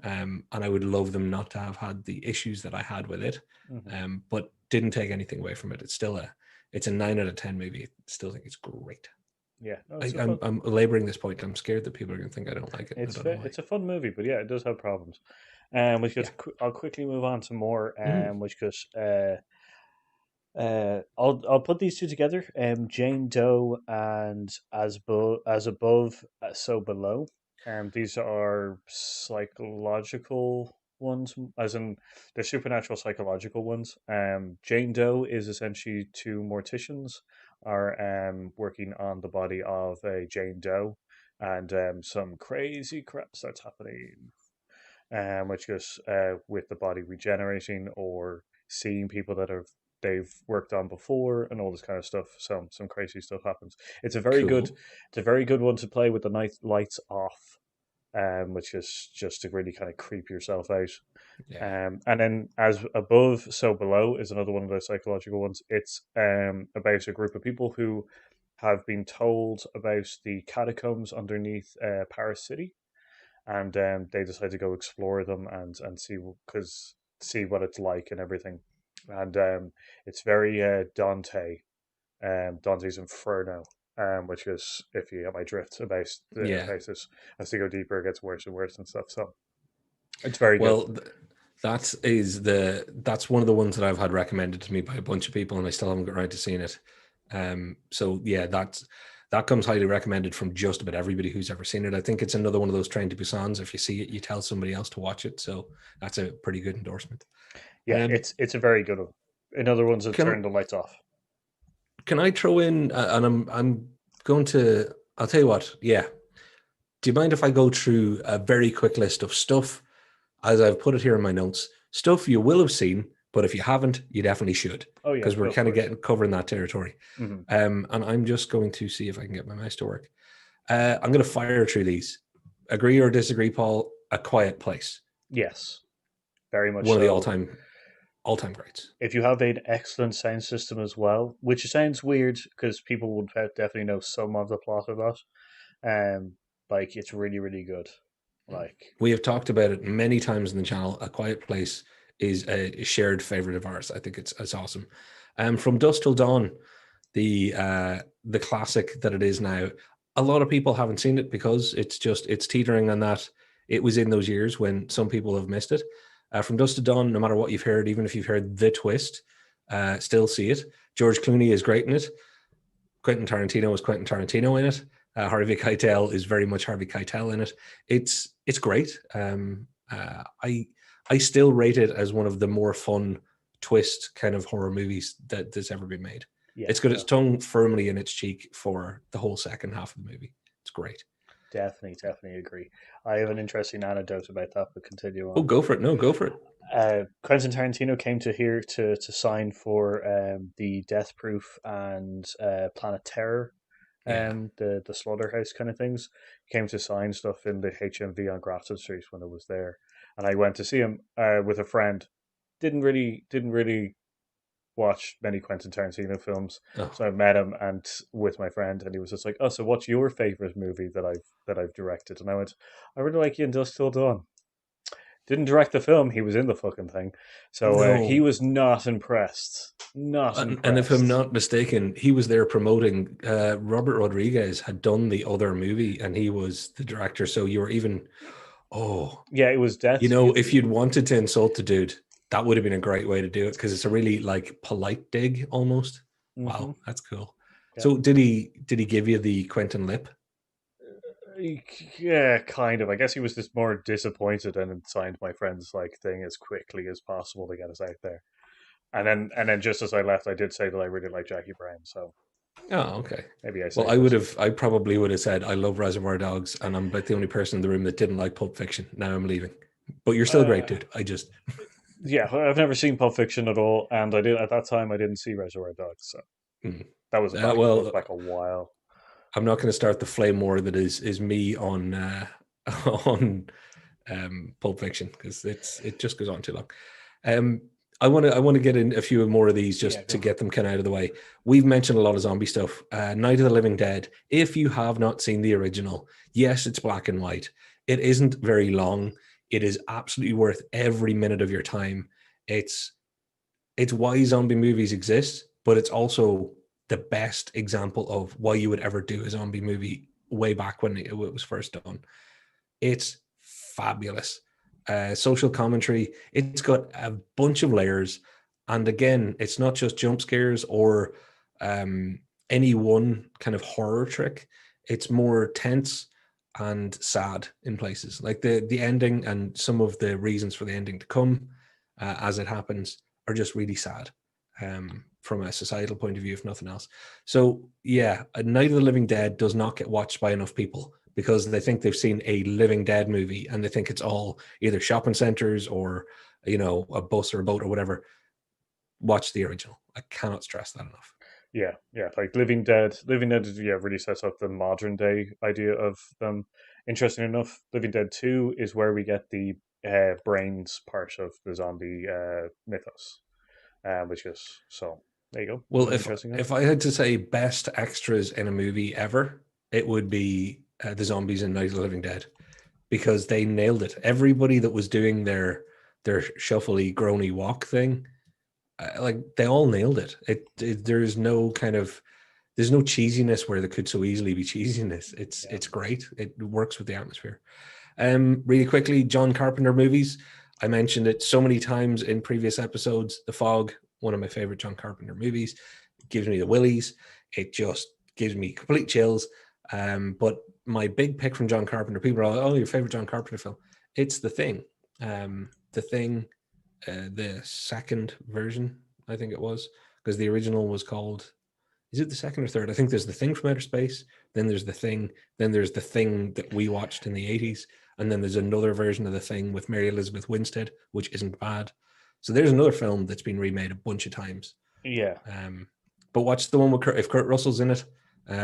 B: and I would love them not to have had the issues that I had with it,
A: hmm
B: but didn't take anything away from it. It's a 9 out of 10 movie. I still think it's great.
A: yeah, no,
B: I, I'm laboring this point. I'm scared that people are going to think I don't like it. I don't know why.
A: it's a fun movie, but yeah, it does have problems. Which
B: Yeah.
A: goes, I'll quickly move on to more.
B: Mm.
A: Which goes, I'll put these two together. Jane Doe and as above, so below. These are psychological ones, as in they're supernatural psychological ones. Jane Doe is essentially two morticians are working on the body of a Jane Doe, and some crazy crap starts happening. Which goes with the body regenerating or seeing people that have they've worked on before and all this kind of stuff. Some crazy stuff happens.
B: Cool.
A: It's a very good one to play with the night lights off, which is just to really kind of creep yourself out.
B: Yeah.
A: And then as above, so below is another one of those psychological ones. It's about a group of people who have been told about the catacombs underneath Paris City, and they decide to go explore them and see what it's like and everything. And it's very Dante's Inferno, which is, if you get my drift
B: Yeah.
A: about this, as they go deeper, it gets worse and worse and stuff. So it's very good.
B: Well, that's one of the ones that I've had recommended to me by a bunch of people, and I still haven't got around to seeing it. So yeah, that comes highly recommended from just about everybody who's ever seen it. I think it's another one of those Train to Busan's. If you see it, you tell somebody else to watch it. So that's a pretty good endorsement.
A: Yeah,
B: Um,
A: it's a very good one. Another one's that
B: can
A: turn the lights off.
B: can I throw in? And I'm going to. I'll tell you what. Yeah. Do you mind if I go through a very quick list of stuff, as I've put it here in my notes, stuff you will have seen, but if you haven't, you definitely should,
A: Oh yeah,
B: because we're
A: go
B: kind of
A: for it.
B: getting covering that territory.
A: hmm
B: And I'm just going to see if I can get my mouse to work. I'm going to fire through these. Agree or disagree, Paul? A Quiet Place,
A: Yes, very much
B: one of the
A: so.
B: all time greats.
A: If you have an excellent sound system as well, which sounds weird because people would definitely know some of the plot of that, um, like it's really really good. Like
B: We have talked about it many times in the channel. A Quiet Place is a shared favorite of ours. I think it's awesome. From Dusk Till Dawn, the classic that it is now. A lot of people haven't seen it because it's teetering on that. It was in those years when some people have missed it. From Dusk to Dawn, no matter what you've heard, even if you've heard the twist, still see it. George Clooney is great in it. Quentin Tarantino is Quentin Tarantino in it. Harvey Keitel is very much Harvey Keitel in it. It's great. I still rate it as one of the more fun twist kind of horror movies that's ever been made.
A: yeah,
B: It's got its
A: no,
B: tongue firmly in its cheek for the whole second half of the movie. It's great.
A: definitely agree. I have an interesting anecdote about that, but continue
B: Oh,
A: on.
B: go for it. No, go for it.
A: Quentin Tarantino came to here to sign for the Death Proof and Planet Terror,
B: Yeah.
A: the slaughterhouse kind of things. He came to sign stuff in the HMV on Grafton Street when it was there, and I went to see him with a friend. Didn't really watch many Quentin Tarantino films,
B: Oh,
A: so I met him and with my friend, and he was just like, "Oh, so what's your favorite movie that I've directed?" And I went, "I really like Industrial Dawn." Didn't direct the film. He was in the fucking thing, so he
B: no.
A: was not impressed. Not
B: And if I'm
A: impressed.
B: not mistaken, he was there promoting. Robert Rodriguez had done the other movie, and he was the director. So you were even, oh,
A: Yeah, it was death.
B: if you'd wanted to insult the dude, that would have been a great way to do it because it's a really like polite dig almost.
A: Mm-hmm.
B: Wow, that's cool.
A: Yeah.
B: So did he give you the Quentin lip?
A: Yeah, kind of. I guess he was just more disappointed and signed my friend's like thing as quickly as possible to get us out there. And then just as I left, I did say that I really like Jackie Brown, so
B: Oh, okay.
A: maybe I
B: Well,
A: saved it.
B: I probably would have said I love Reservoir Dogs, and I'm like the only person in the room that didn't like Pulp Fiction. Now I'm leaving, but you're still great,
A: Uh,
B: dude. I just
A: yeah, I've never seen Pulp Fiction at all, and I did at that time. I didn't see Reservoir Dogs, so
B: mm.
A: that was
B: Well,
A: back a while.
B: I'm not going to start the flame war that is me on on Pulp Fiction because it just goes on too long. Um, I want to get in a few more of these
A: Yeah,
B: just to
A: go for
B: get
A: it.
B: them kind of out of the way. We've mentioned a lot of zombie stuff. Night of the Living Dead. If you have not seen the original, yes, it's black and white. It isn't very long. It is absolutely worth every minute of your time. It's it's why zombie movies exist, but it's also the best example of why you would ever do a zombie movie way back when it was first done. It's fabulous. Social commentary. It's got a bunch of layers, and again, it's not just jump scares or um, any one kind of horror trick. It's more tense and sad in places. Like the ending and some of the reasons for the ending to come as it happens are just really sad from a societal point of view, if nothing else. So
A: Yeah,
B: yeah, A Night of the Living Dead does not get watched by enough people because they think they've seen a Living Dead movie and they think it's all either shopping centers or a bus or a boat or whatever. Watch the original. I cannot stress that enough.
A: yeah. Like Living Dead. Living Dead, yeah, really sets up the modern day idea of them. Interesting enough, Living Dead 2 is where we get the brains part of the zombie mythos, which is so. There you go.
B: Well,
A: Another interesting one.
B: if I had to say best extras in a movie ever, it would be the zombies in Night of the Living Dead because they nailed it. Everybody that was doing their shuffly, groany walk thing, like they all nailed it. There's no kind of there's no cheesiness where there could so easily be cheesiness.
A: Yeah.
B: It's great. It works with the atmosphere. Really quickly, John Carpenter movies. I mentioned it so many times in previous episodes. The Fog, one of my favorite John Carpenter movies, it gives me the willies. It just gives me complete chills. But my big pick from John Carpenter, people are like, "Oh, your favorite John Carpenter film?" It's The Thing. The Thing, the second version, I think it was, because the original was called, is it the second or third? I think there's The Thing from Outer Space, then there's The Thing, then there's The Thing that we watched in the 80s, and then there's another version of The Thing with Mary Elizabeth Winstead, which isn't bad. So there's another film that's been remade a bunch of times.
A: Yeah.
B: Um, but watch the one with if Kurt Russell's in it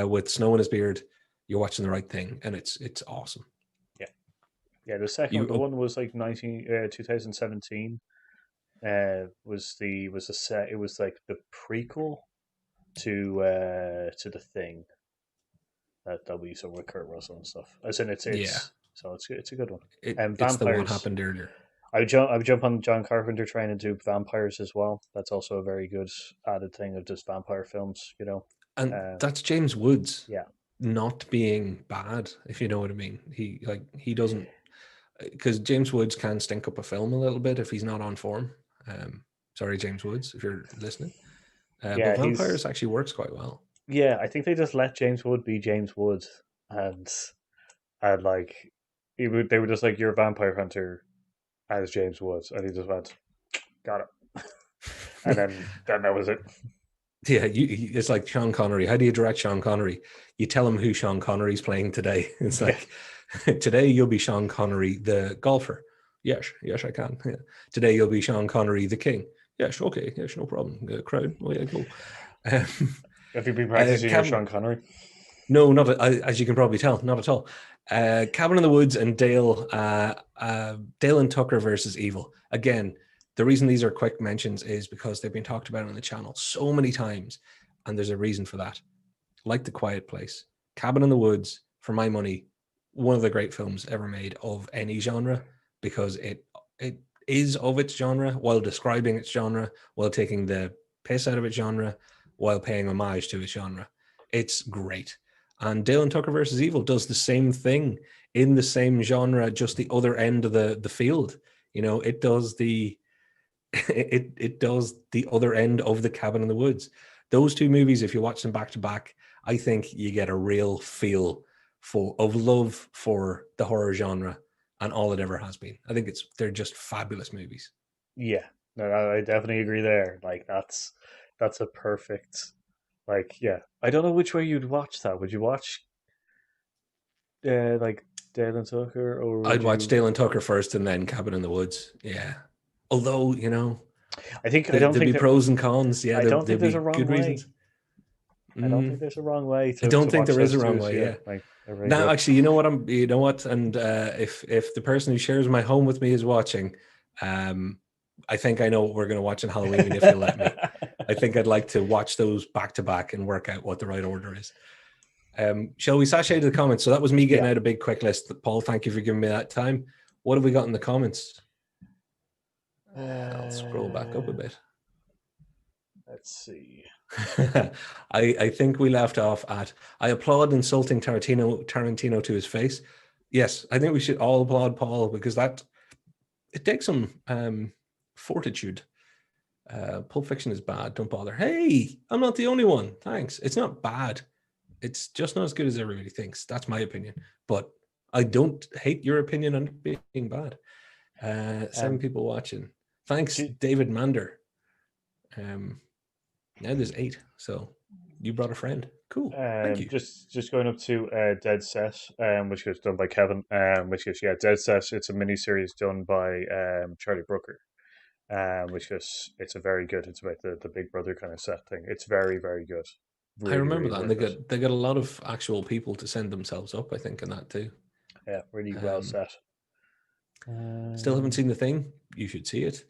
B: with snow in his beard, you're watching the right thing, and it's awesome.
A: Yeah. Yeah, the second one,
B: You
A: the one was like 2017. Was the set? It was like the prequel to the thing that we saw with Kurt Russell and stuff. As in,
B: yeah,
A: it's a good one.
B: it
A: And
B: it's the what
A: vampires.
B: happened earlier.
A: I would jump on John Carpenter trying to do vampires as well. That's also a very good added thing of just vampire films.
B: And
A: Uh,
B: that's James Woods
A: yeah,
B: not being bad, if you know what I mean. He doesn't, because James Woods can stink up a film a little bit if he's not on form. Um, Sorry, James Woods, if you're listening. But
A: yeah,
B: Vampires actually works quite well.
A: yeah. I think they just let James Wood be James Wood, and like they were just like, you're a vampire hunter as James Woods, and he just went, got it, and then that was it.
B: Yeah, it's like Sean Connery. How do you direct Sean Connery? You tell him who Sean Connery's playing today. It's
A: Yeah,
B: like, today you'll be Sean Connery, the golfer. Yes, yes, I can. Yeah. Today you'll be Sean Connery, the king. Yes, okay, yes, no problem. Crowd, away I go. Um,
A: have you been practicing your
B: Cabin,
A: Sean Connery?
B: no, not as you can probably tell, not at all. Cabin in the Woods and Dale and Tucker versus Evil. Again, the reason these are quick mentions is because they've been talked about on the channel so many times, and there's a reason for that. Like The Quiet Place, Cabin in the Woods, for my money, one of the great films ever made of any genre, because it is of its genre while describing its genre, while taking the piss out of its genre, while paying homage to its genre. It's great. And Dale and Tucker versus Evil does the same thing in the same genre, just the other end of the field. It does the it does the other end of the Cabin in the Woods. Those two movies, if you watch them back to back, I think you get a real feel of love for the horror genre and all it ever has been. I think they're just fabulous movies.
A: Yeah, no, I definitely agree there. Like that's a perfect. Like, yeah, I don't know which way you'd watch that. Would you watch like Dale and Tucker, or would
B: I'd watch
A: you?
B: Dale and Tucker first and then Cabin in the Woods. Yeah. Although,
A: I think I don't
B: there'd
A: think
B: be
A: that
B: pros and cons. Yeah,
A: I don't think
B: there'd
A: there's a
B: be
A: wrong
B: good
A: way.
B: reasons.
A: I don't think
B: Mm,
A: there's a wrong way
B: I
A: to
B: don't think
A: watch
B: there is a
A: those
B: wrong
A: two.
B: way.
A: Yeah,
B: Yeah.
A: like they're very
B: Now,
A: good.
B: actually, you know what, and if the person who shares my home with me is watching, um, I think I know what we're going to watch on Halloween if you'll let me. I think I'd like to watch those back to back and work out what the right order is. Shall we sashay to the comments? So that was me getting
A: Yeah.
B: out a big quick list. Paul, thank you for giving me that time. What have we got in the comments? I'll scroll back up a
A: Uh,
B: bit.
A: let's see.
B: I think we left off at I applaud insulting Tarantino to his face. Yes, I think we should all applaud Paul because it takes some fortitude. Pulp Fiction is bad. Don't bother. Hey, I'm not the only one. Thanks. It's not bad. It's just not as good as everybody thinks. That's my opinion. But I don't hate your opinion on being bad. Seven
A: Um,
B: people watching. Thanks,
A: do,
B: David Mander. Um, Now there's 8. So you brought a friend. Cool. Thank you.
A: just going up to Dead Set, which was done by Kevin, which is, yeah, Dead Set. It's a mini series done by Charlie Brooker, which is, it's a very good. It's about the Big Brother kind of set thing. It's very very good.
B: I
A: Really
B: remember
A: really
B: that, and
A: worth it.
B: they got a lot of actual people to send themselves up. I think in that too.
A: Yeah, really well
B: Um,
A: set.
B: Still haven't
A: Um,
B: seen the thing. You should see it.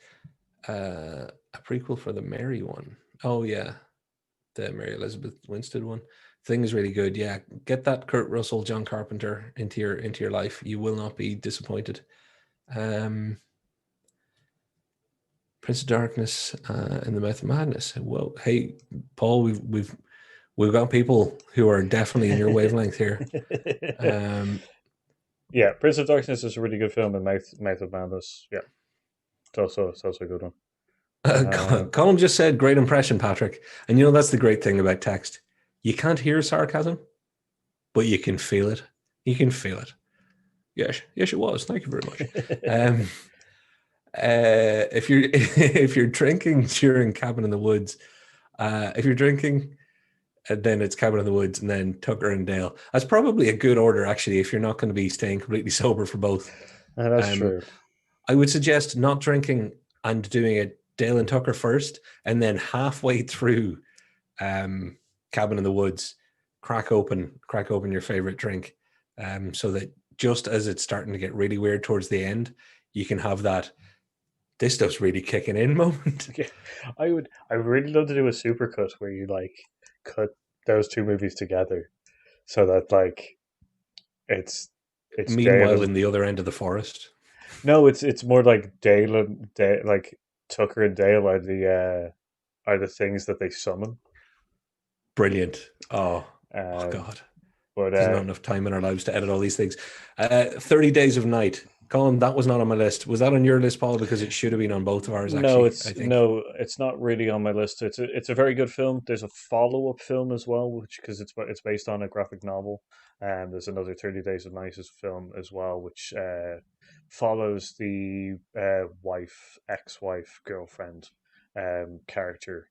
B: A prequel for the Mary one. Oh yeah, the Mary Elizabeth Winstead one. Thing is really good. Yeah, get that Kurt Russell, John Carpenter into your life. You will not be disappointed. Um, Prince of Darkness and the Mouth of Madness. Whoa, hey Paul, we've got people who are definitely in your wavelength here.
A: yeah, Prince of Darkness is a really good film, and Mouth of Madness. Yeah, it's also a good one.
B: Colin just said, "Great impression, Patrick." And that's the great thing about text. You can't hear sarcasm, but you can feel it. You can feel it. Yes, yes, it was. Thank you very much. Um, if you're if you're drinking during Cabin in the Woods, if you're drinking, then it's Cabin in the Woods, and then Tucker and Dale. That's probably a good order, actually, if you're not going to be staying completely sober for both.
A: That's
B: Um,
A: true.
B: I would suggest not drinking and doing it Dale and Tucker first, and then halfway through Cabin in the Woods, crack open your favorite drink, so that just as it's starting to get really weird towards the end, you can have that this stuff's really kicking in moment.
A: Yeah, I would really love to do a supercut where you like cut those two movies together so that like it's it's Dale
B: Meanwhile,
A: and
B: in the other end of the forest,
A: no, it's more like Dale and Dale, like Tucker and Dale are the things that they summon.
B: brilliant. Oh
A: Um,
B: God.
A: but
B: There's not enough time in our lives to edit all these things. 30 Days of Night. Colin, that was not on my list. Was that on your list, Paul? Because it should have been on both of ours,
A: no,
B: actually, I think.
A: it's not really on my list. It's a very good film. There's a follow up film as well, which because it's based on a graphic novel. And there's another 30 Days of Night film as well, which follows the wife, ex wife, girlfriend character,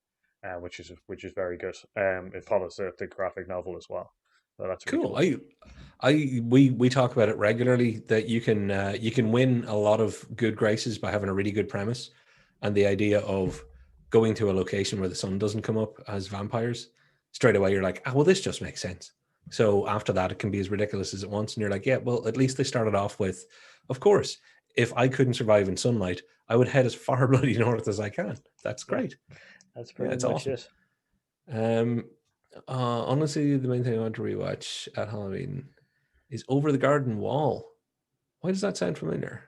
A: which is very good. It follows the graphic novel as well, so that's really
B: Cool.
A: cool.
B: We talk about it regularly that you can win a lot of good graces by having a really good premise, and the idea of going to a location where the sun doesn't come up as vampires. Straight away, you're like, ah, well, this just makes sense. So after that, it can be as ridiculous as it wants, and you're like, yeah, well, at least they started off with, of course, if I couldn't survive in sunlight, I would head as far bloody north as I can. That's
A: Yeah,
B: great.
A: that's
B: Yeah,
A: pretty
B: it's
A: much
B: awesome.
A: it.
B: Um, Honestly, the main thing I want to rewatch at Halloween is Over the Garden Wall. Why does that sound familiar?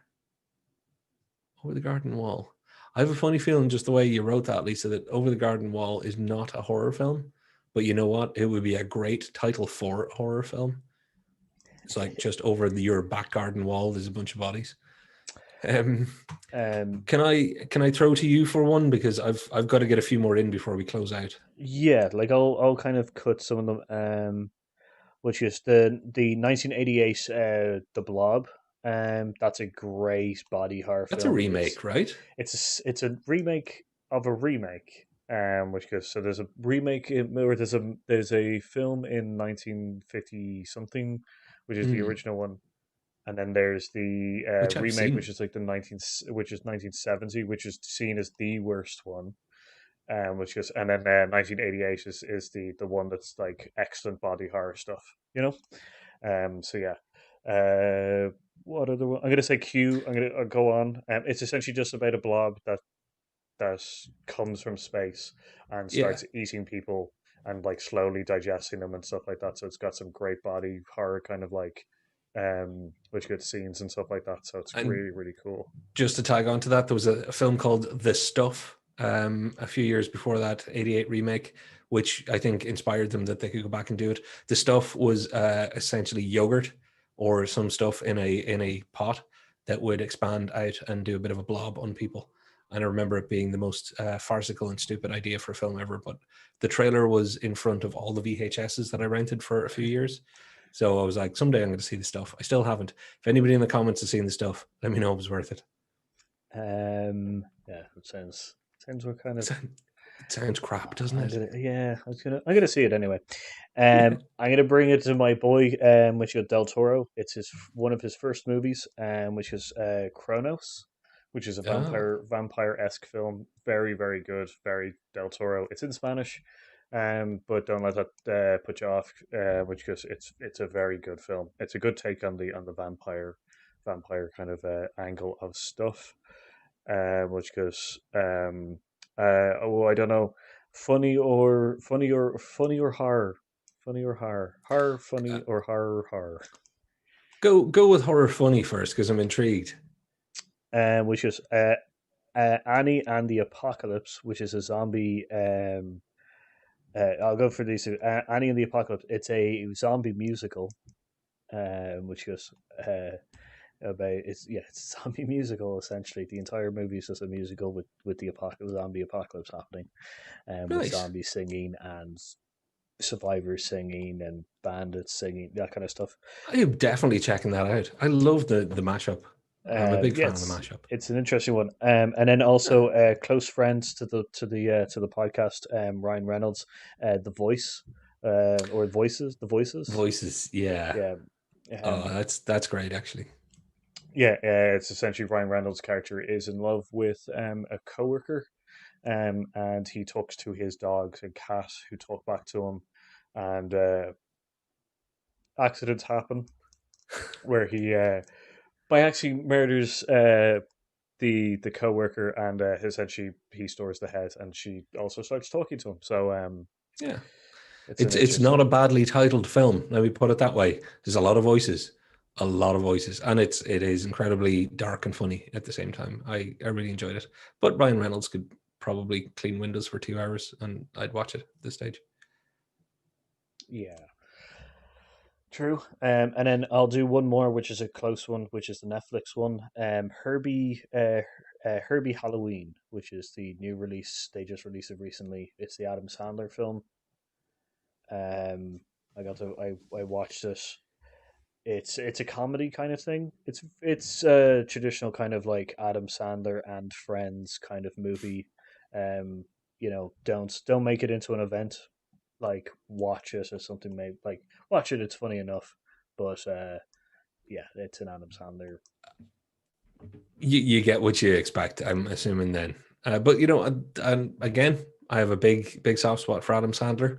B: Over the Garden Wall. I have a funny feeling just the way you wrote that, Lisa, that Over the Garden Wall is not a horror film. But you know what? It would be a great title for a horror film. It's like just over your back garden wall, there's a bunch of bodies. Um,
A: Um,
B: can I throw to you for one because I've got to get a few more in before we close out.
A: yeah, like I'll kind of cut some of them. Which is the 1988 The Blob. That's a great body horror
B: That's a
A: film.
B: remake, right?
A: It's a remake of a remake. Which goes so there's a remake or there's a film in 1950 something, which is the
B: Mm,
A: original one, and then there's the
B: which I've
A: remake,
B: seen.
A: which is like which is 1970, which is seen as the worst one. Which is and then 1988 is the one that's like excellent body horror stuff, you know. So yeah, what other one? I'm gonna say Q. I'll go on. It's essentially just about a blob that comes from space and
B: Yeah.
A: starts eating people and like slowly digesting them and stuff like that. So it's got some great body horror kind of like which good scenes and stuff like that. So it's
B: And
A: really really cool.
B: just to tag on to that, there was a film called The Stuff a few years before that, 88 remake, which I think inspired them that they could go back and do it. The Stuff was essentially yogurt or some stuff in a pot that would expand out and do a bit of a blob on people. And I remember it being the most farcical and stupid idea for a film ever. But the trailer was in front of all the VHSs that I rented for a few years. So I was like, someday I'm going to see the stuff. I still haven't. If anybody in the comments has seen the stuff, let me know if it was worth it.
A: Yeah, it sounds what kind of
B: It sounds crap, doesn't it?
A: I'm gonna see it anyway. I'm gonna bring it to my boy, which is Del Toro. It's his one of his first movies, which is Kronos, which is a
B: Oh,
A: vampire esque film. Very very good, very Del Toro. It's in Spanish, but don't let that put you off. Which because it's a very good film. It's a good take on the vampire kind of angle of stuff, which goes oh I don't know, funny or horror, horror
B: uh,
A: funny or horror.
B: go with horror funny first because I'm intrigued.
A: Which is Annie and the Apocalypse, which is a zombie. I'll go for these two. Annie and the Apocalypse. It's a zombie musical, which goes about it's a zombie musical essentially. The entire movie is just a musical with the zombie apocalypse happening, with
B: Nice.
A: zombies singing and survivors singing and bandits singing, that kind of stuff.
B: I am definitely checking that out. I love the mashup. I'm a big
A: Yeah,
B: fan of the mashup.
A: it's an interesting one. And then also close friends to the podcast, Ryan Reynolds, the voice, or the voices.
B: Voices, yeah.
A: Yeah,
B: Oh,
A: um,
B: that's great actually.
A: yeah. It's essentially Ryan Reynolds' character is in love with a coworker, and he talks to his dogs and cat who talk back to him, and accidents happen, where he by actually murders the coworker, and essentially he stores the head, and she also starts talking to him. So
B: Yeah.
A: it's an
B: It's not a
A: interesting.
B: badly titled film. Let me put it that way. There's a lot of voices, and it is incredibly dark and funny at the same time. I really enjoyed it. But Ryan Reynolds could probably clean windows for 2 hours, and I'd watch it at this stage.
A: Yeah, true. And then I'll do one more, which is a close one, which is the Netflix one. Herbie Halloween, which is the new release. They just released it recently. It's the Adam Sandler film. Um, I watched it. It's a comedy kind of thing. It's a traditional kind of like Adam Sandler and Friends kind of movie. Um, don't make it into an event. Like watch it or something. Maybe like watch it. It's funny enough, but yeah, it's an Adam Sandler.
B: You get what you expect, I'm assuming then. But and again, I have a big soft spot for Adam Sandler,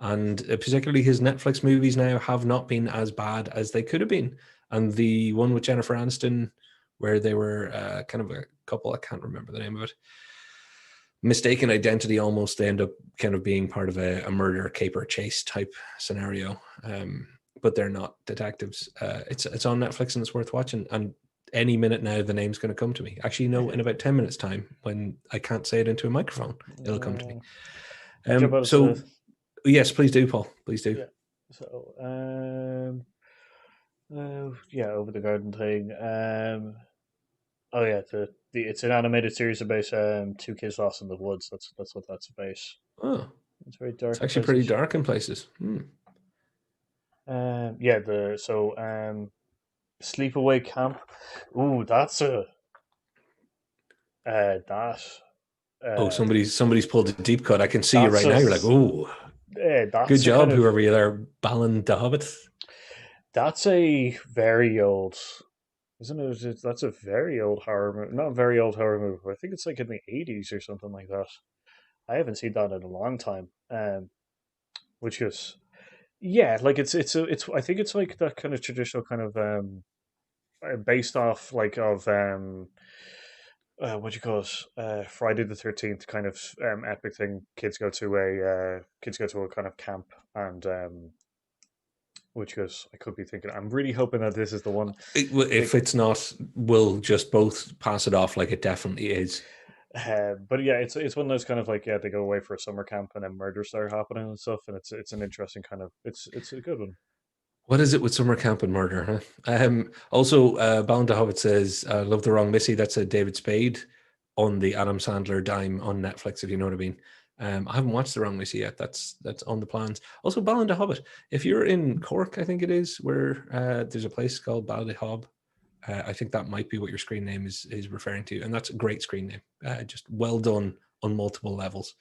B: and particularly his Netflix movies now have not been as bad as they could have been. And the one with Jennifer Aniston, where they were kind of a couple, I can't remember the name of it. Mistaken identity, almost they end up kind of being part of a murder caper chase type scenario. But they're not detectives. It's on Netflix and it's worth watching. And any minute now, the name's going to come to me. Actually, no, in about 10 minutes' time, when I can't say it into a microphone, it'll come to me.
A: I'll jump out into the
B: So yes, please do, Paul. Please do.
A: yeah. So yeah, over the garden thing. Oh yeah, the it's an animated series about two kids lost in the woods. That's what that's about.
B: Oh,
A: It's very
B: it's
A: dark in
B: actually pretty
A: places.
B: dark in places.
A: Yeah, the so sleepaway camp. Ooh, that
B: Oh,
A: uh
B: somebody's pulled a deep cut. I can see you
A: that's
B: right
A: a
B: now. You're like, oh, good
A: that's a kind
B: job,
A: of
B: whoever you there, Balin the Hobbit.
A: that's a very old, isn't it? That's a very old horror movie. Not a very old horror movie. I think it's like in the 80s or something like that. I haven't seen that in a long time. Which is yeah, like it's I think it's like that kind of traditional kind of based off like of what do you call it? Friday the 13th kind of epic thing. Kids go to a kind of camp, and which goes. I could be thinking. I'm really hoping that this is the one.
B: If
A: They,
B: it's not, we'll just both pass it off like it definitely is.
A: but yeah, it's one of those kind of like yeah, they go away for a summer camp and then murders start happening and stuff, and it's an interesting kind of it's a good one.
B: What is it with summer camp and murder? Huh? Also, Bound to Hobbit says, "Love the Wrong Missy." That's a David Spade on the Adam Sandler dime on Netflix. If you know what I mean. I haven't watched the Wrong Missy yet. That's on the plans. Also, Bound to Hobbit. If you're in Cork, I think it is where there's a place called Ballyhob. I think that might be what your screen name is referring to, and that's a great screen name. Just well done on multiple levels.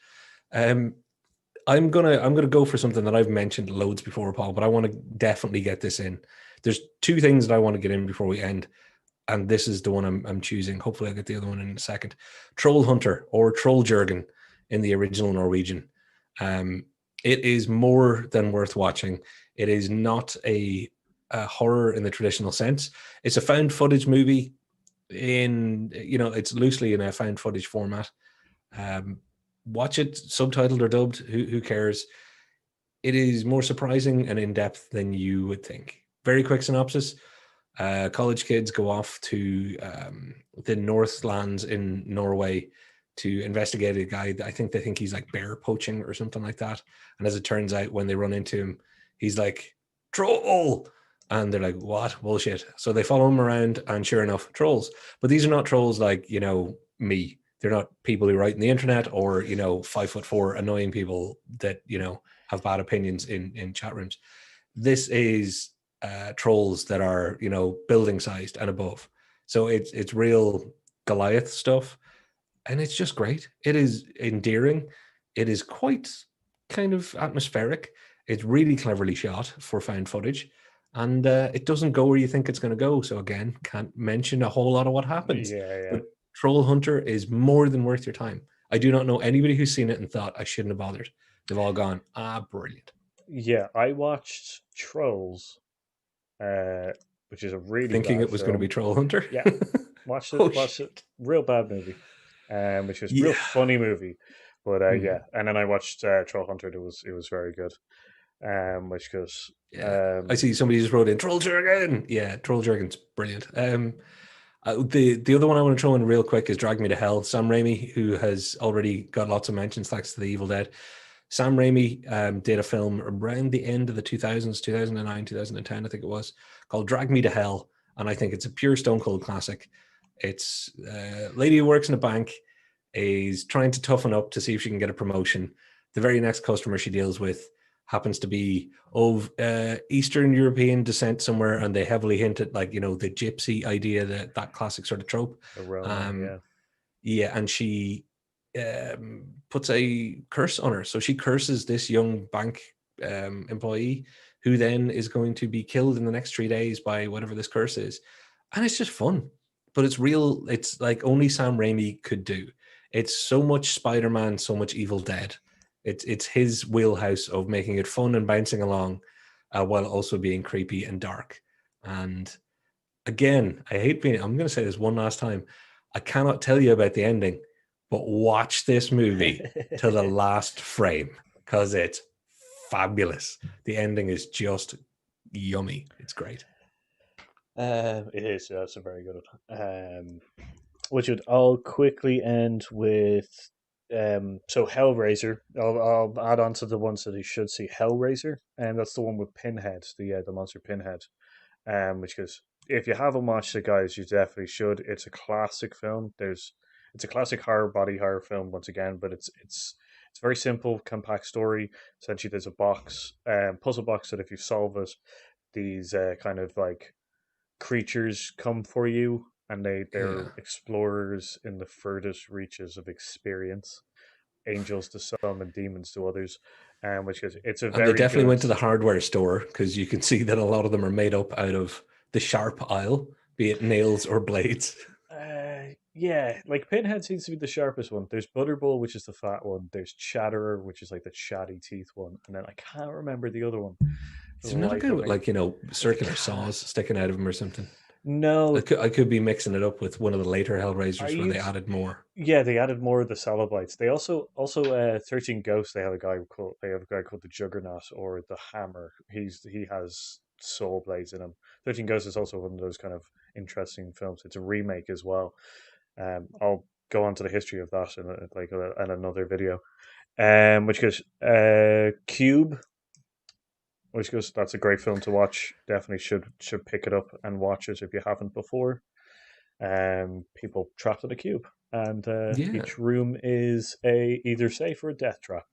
B: Um, I'm gonna go for something that I've mentioned loads before, Paul, but I want to definitely get this in. There's two things that I want to get in before we end, and this is the one I'm choosing. Hopefully, I'll get the other one in a second. Troll Hunter or Troll Jurgen in the original Norwegian. Um, it is more than worth watching. It is not a horror in the traditional sense. It's a found footage movie. It's loosely in a found footage format. Um, Watch it subtitled or dubbed. Who cares? It is more surprising and in depth than you would think. Very quick synopsis: college kids go off to the Northlands in Norway to investigate a guy. I think they think he's like bear poaching or something like that. And as it turns out, when they run into him, he's like troll, and they're like, "What bullshit?" So they follow him around, and sure enough, trolls. But these are not trolls like me. They're not people who write in the internet or 5'4" annoying people that have bad opinions in chat rooms. This is trolls that are building sized and above. So it's real Goliath stuff, and it's just great. It is endearing. It is quite kind of atmospheric. It's really cleverly shot for found footage, and it doesn't go where you think it's going to go. So again, can't mention a whole lot of what happens,
A: Yeah, yeah,
B: but Troll Hunter is more than worth your time. I do not know anybody who's seen it and thought I shouldn't have bothered. They've all gone, brilliant.
A: yeah. I watched Trolls. which is a really
B: Thinking
A: bad
B: it was going to be
A: film.
B: Troll Hunter.
A: Yeah, watched it.
B: Oh
A: Watched it.
B: shit.
A: Real bad movie. Which was real
B: Yeah.
A: funny movie. But
B: Hmm.
A: yeah, and then I watched Troll Hunter. It was very good. Which goes
B: Yeah. I see somebody just wrote in Troll Jurgen. Yeah, Troll Jurgen's brilliant. The other one I want to throw in real quick is Drag Me to Hell. Sam Raimi, who has already got lots of mentions thanks to The Evil Dead. Sam Raimi did a film around the end of the 2000s, 2009, 2010, I think it was, called Drag Me to Hell. And I think it's a pure Stone Cold classic. It's a lady who works in a bank, is trying to toughen up to see if she can get a promotion. The very next customer she deals with happens to be of Eastern European descent somewhere, and they heavily hint at, like, the gypsy idea, that classic sort of trope.
A: Aroma.
B: Um,
A: Yeah.
B: yeah, and she puts a curse on her. So she curses this young bank employee, who then is going to be killed in the next 3 days by whatever this curse is. And it's just fun, but it's real. It's like only Sam Raimi could do. It's so much Spider-Man, so much Evil Dead. It's his wheelhouse of making it fun and bouncing along, while also being creepy and dark. And again, I hate being. I'm going to say this one last time. I cannot tell you about the ending, but watch this movie to the last frame because it's fabulous. The ending is just yummy. It's great.
A: It is. Yeah, it's a very good one. Which would all quickly end with so Hellraiser. I'll add on to the ones that you should see. Hellraiser, and that's the one with Pinhead, the monster Pinhead. Which is, if you haven't watched it, guys, you definitely should. It's a classic film. It's a classic body horror film once again, but it's a very simple, compact story. Essentially, there's a puzzle box that if you solve it, these kind of like creatures come for you, and they're
B: Yeah.
A: explorers in the furthest reaches of experience. Angels to some and demons to others. Which is it's a
B: And they
A: very
B: definitely
A: good.
B: went to the hardware store because you can see that a lot of them are made up out of the sharp aisle, be it nails or blades.
A: Yeah, like Pinhead seems to be the sharpest one. There's Butterball, which is the fat one. There's Chatterer, which is like the chatty teeth one, and then I can't remember the other one for
B: Is
A: the
B: there not a
A: life
B: guy
A: of
B: with,
A: me.
B: like,
A: It
B: circular saws
A: can't.
B: sticking out of him or something? I
A: No,
B: could, I could be mixing it up with one of the later
A: are
B: Hellraisers where
A: you?
B: they added more.
A: Yeah, they added more of the Cenobites. They also 13 Ghosts. They have a guy called the Juggernaut or the Hammer. He has soul blades in him. 13 Ghosts is also one of those kind of interesting films. It's a remake as well. I'll go on to the history of that in another video. Which goes Cube, which goes that's a great film to watch. Definitely should pick it up and watch it if you haven't before. People trapped in a cube, and
B: Yeah.
A: each room is a either safe or a death trap.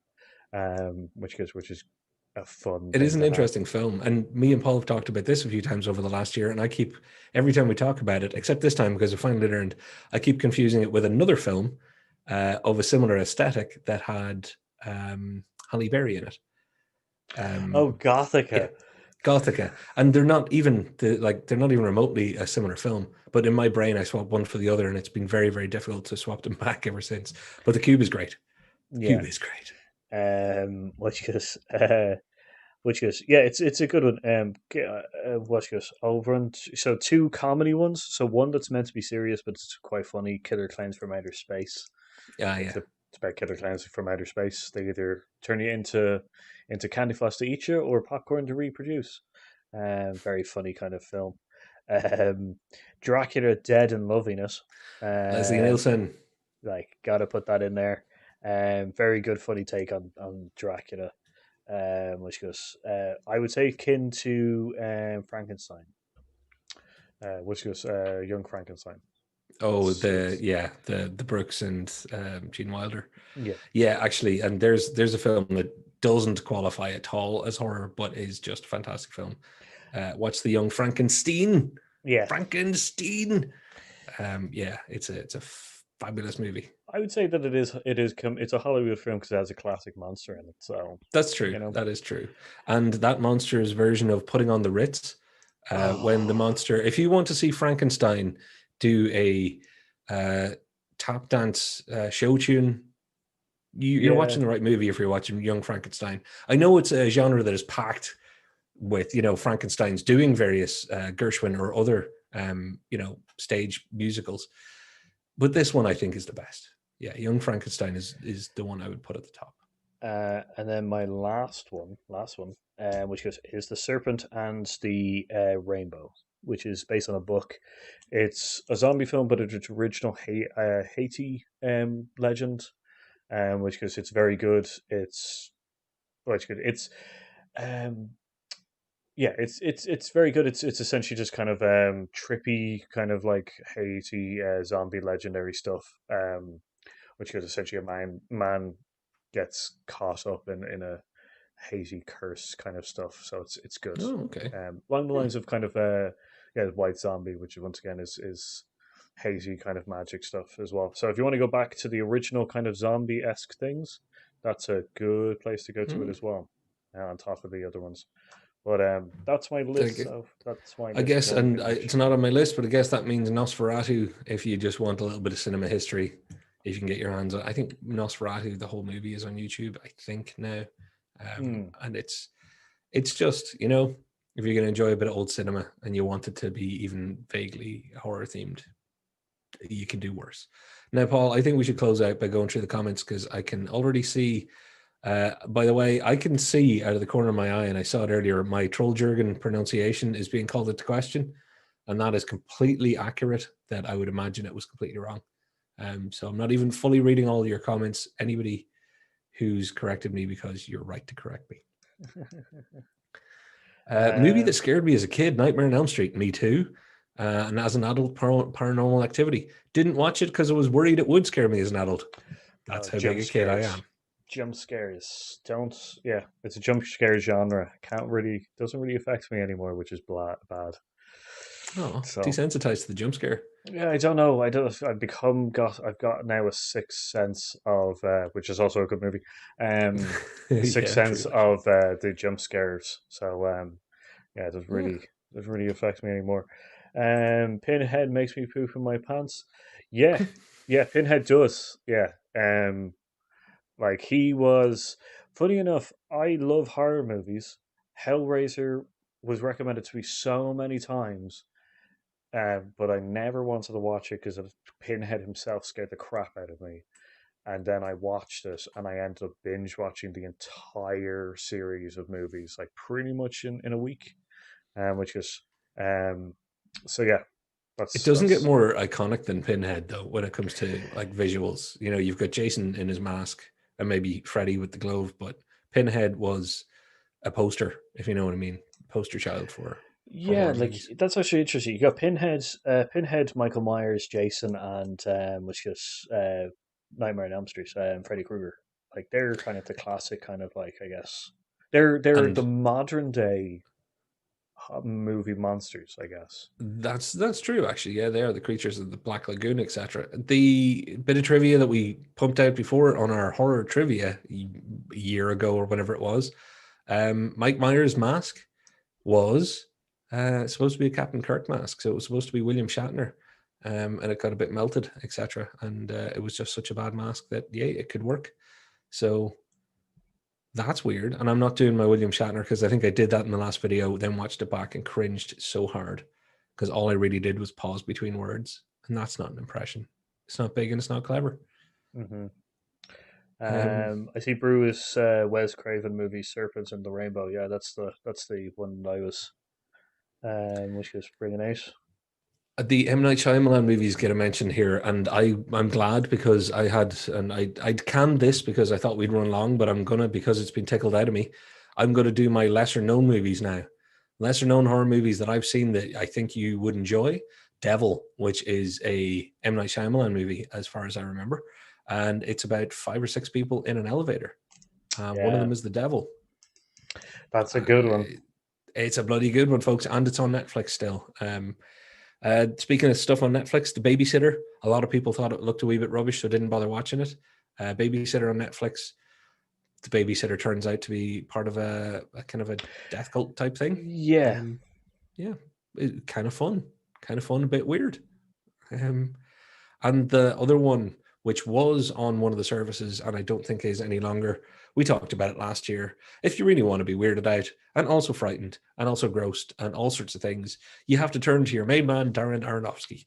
A: Which is a fun
B: It is
A: thing
B: an
A: to have.
B: interesting film. And me and Paul have talked about this a few times over the last year. And I keep, every time we talk about it, except this time because I finally learned, I keep confusing it with another film of a similar aesthetic that had Halle Berry in it.
A: Oh,
B: Yeah,
A: Gothica.
B: Gothica. And they're not even remotely a similar film. But in my brain, I swapped one for the other, and it's been very, very difficult to swap them back ever since. But The Cube is great. The
A: Yeah.
B: Cube is great.
A: Which is yeah, it's a good one. What goes over and so two comedy ones. So one that's meant to be serious, but it's quite funny. Killer Clowns from Outer Space.
B: Ah,
A: It's
B: yeah.
A: a it's about killer clowns from outer space. They either turn you into candy floss to eat you or popcorn to reproduce. Very funny kind of film. Um, Dracula Dead and Loveliness.
B: Leslie
A: Um,
B: Nielsen.
A: gotta put that in there. Very good funny take on Dracula. Which goes I would say kin to Frankenstein. Which goes Young Frankenstein.
B: Oh,
A: It's
B: the Brooks and Gene Wilder.
A: yeah,
B: Yeah, actually, and there's a film that doesn't qualify at all as horror, but is just a fantastic film. Watch The Young Frankenstein.
A: yeah.
B: Frankenstein. Yeah, it's a fabulous movie.
A: I would say that it's a Hollywood film because it has a classic monster in it. So
B: That's true.
A: you know,
B: That is true. And that monster's version of putting on the Ritz, when the
A: oh
B: monster, if you want to see Frankenstein do a uh, tap dance show tune, you're
A: yeah,
B: watching the right movie if you're watching Young Frankenstein. I know it's a genre that is packed with Frankenstein's doing various Gershwin or other stage musicals. But this one I think is the best. Yeah, Young Frankenstein is the one I would put at the top.
A: And then my last one, which is the Serpent and the Rainbow, which is based on a book. It's a zombie film, but it's original Haiti legend, which goes. It's very good. It's good. It's um, yeah, it's very good. It's essentially just kind of trippy, kind of like Haiti zombie legendary stuff. Which is essentially a man gets caught up in a hazy curse kind of stuff. So it's good.
B: Oh, okay.
A: Along the
B: Hmm.
A: lines of kind of yeah, White Zombie, which once again is hazy kind of magic stuff as well. So if you want to go back to the original kind of zombie esque things, that's a good place to go to it
B: Hmm.
A: as well. On top of the other ones. But that's my
B: Did
A: list. So that's my
B: I
A: list of
B: guess,
A: horror
B: and
A: movies you
B: it's
A: should
B: not
A: watch.
B: on my list, but I guess that means Nosferatu. If you just want a little bit of cinema history, if you can get your hands on, I think Nosferatu, the whole movie is on YouTube. I think now,
A: Mm,
B: and it's just if you're going to enjoy a bit of old cinema and you want it to be even vaguely horror themed, you can do worse. Now, Paul, I think we should close out by going through the comments because I can already see. By the way, I can see out of the corner of my eye, and I saw it earlier, my Trolljurgen pronunciation is being called into question, and that is completely accurate. That I would imagine it was completely wrong. So I'm not even fully reading all your comments. Anybody who's corrected me, because you're right to correct me. Movie that
A: um,
B: scared me as a kid, Nightmare on Elm Street. Me too. And as an adult, Paranormal Activity. Didn't watch it because I was worried it would scare me as an adult. That's how big
A: jump
B: a kid I
A: scares.
B: am.
A: Jump scares don't. Yeah, it's a jump scare genre. Can't really doesn't really affect me anymore, which is bad.
B: Oh,
A: So
B: desensitized to the jump scare.
A: yeah, I don't know. I don't. I've got now a sixth sense of which is also a good movie. A sixth
B: Yeah,
A: sense
B: true, actually.
A: of the jump scares. So yeah, it
B: Yeah.
A: doesn't really affect me anymore. Pinhead makes me poop in my pants. Yeah, yeah, Pinhead does. Yeah. Like he was funny enough, I love horror movies. Hellraiser was recommended to me so many times, but I never wanted to watch it because Pinhead himself scared the crap out of me. And then I watched it, and I ended up binge watching the entire series of movies, like pretty much in a week. Which is um, so yeah,
B: It
A: that's
B: doesn't get
A: that's
B: more iconic than Pinhead though when it comes to like visuals. You've got Jason in his mask and maybe Freddy with the glove, but Pinhead was a poster, if you know what I mean. Poster child for
A: yeah,
B: horror
A: like
B: movies.
A: that's actually interesting. You got Pinhead, Michael Myers, Jason, and which is Nightmare on Elm Street, Freddy Krueger. Like they're kind of the classic kind of like I guess they're the
B: And
A: modern day movie monsters, I guess.
B: that's true, actually. Yeah, they are the creatures of the Black Lagoon, etc. The bit of trivia that we pumped out before on our horror trivia a year ago or whenever it was, Mike Myers' mask was supposed to be a Captain Kirk mask, so it was supposed to be William Shatner, and it got a bit melted, etc. And it was just such a bad mask that yeah, it could work. So that's weird. And I'm not doing my William Shatner because I think I did that in the last video, then watched it back and cringed so hard because all I really did was pause between words, and that's not an impression. It's not big and it's not clever.
A: Hmm.
B: Um,
A: I see Bruce Wes Craven movie Serpents and the Rainbow. Yeah, that's the one that I was which was bringing out.
B: the M Night Shyamalan movies get a mention here, and I'm glad because I'd canned this because I thought we'd run long, but I'm gonna, because it's been tickled out of me. I'm gonna do my lesser known movies now, lesser known horror movies that I've seen that I think you would enjoy. Devil, which is a M Night Shyamalan movie, as far as I remember, and it's about 5 or 6 people in an elevator. One of
A: Yeah,
B: them is the devil.
A: that's a
B: Uh,
A: good one.
B: it's a bloody good one, folks, and it's on Netflix still. Speaking of stuff on Netflix, The Babysitter. A lot of people thought it looked a wee bit rubbish, so didn't bother watching it. Babysitter on Netflix. The Babysitter turns out to be part of a kind of a death cult type thing.
A: Yeah,
B: Um, yeah, kind of fun, a bit weird. And the other one which was on one of the services and I don't think is any longer. We talked about it last year. If you really want to be weirded out and also frightened and also grossed and all sorts of things, you have to turn to your main man, Darren Aronofsky,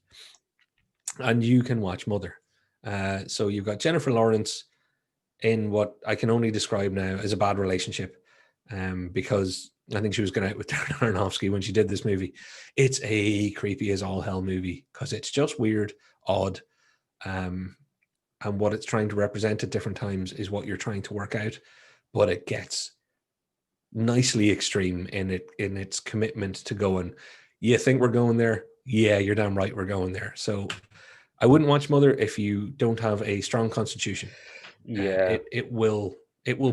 B: and you can watch Mother. So you've got Jennifer Lawrence in what I can only describe now as a bad relationship, because I think she was going out with Darren Aronofsky when she did this movie. It's a creepy as all hell movie because it's just weird, odd, um, and what it's trying to represent at different times is what you're trying to work out. But it gets nicely extreme in its commitment to going. You think we're going there? Yeah, you're damn right we're going there. So I wouldn't watch Mother if you don't have a strong constitution.
A: Yeah,
B: It will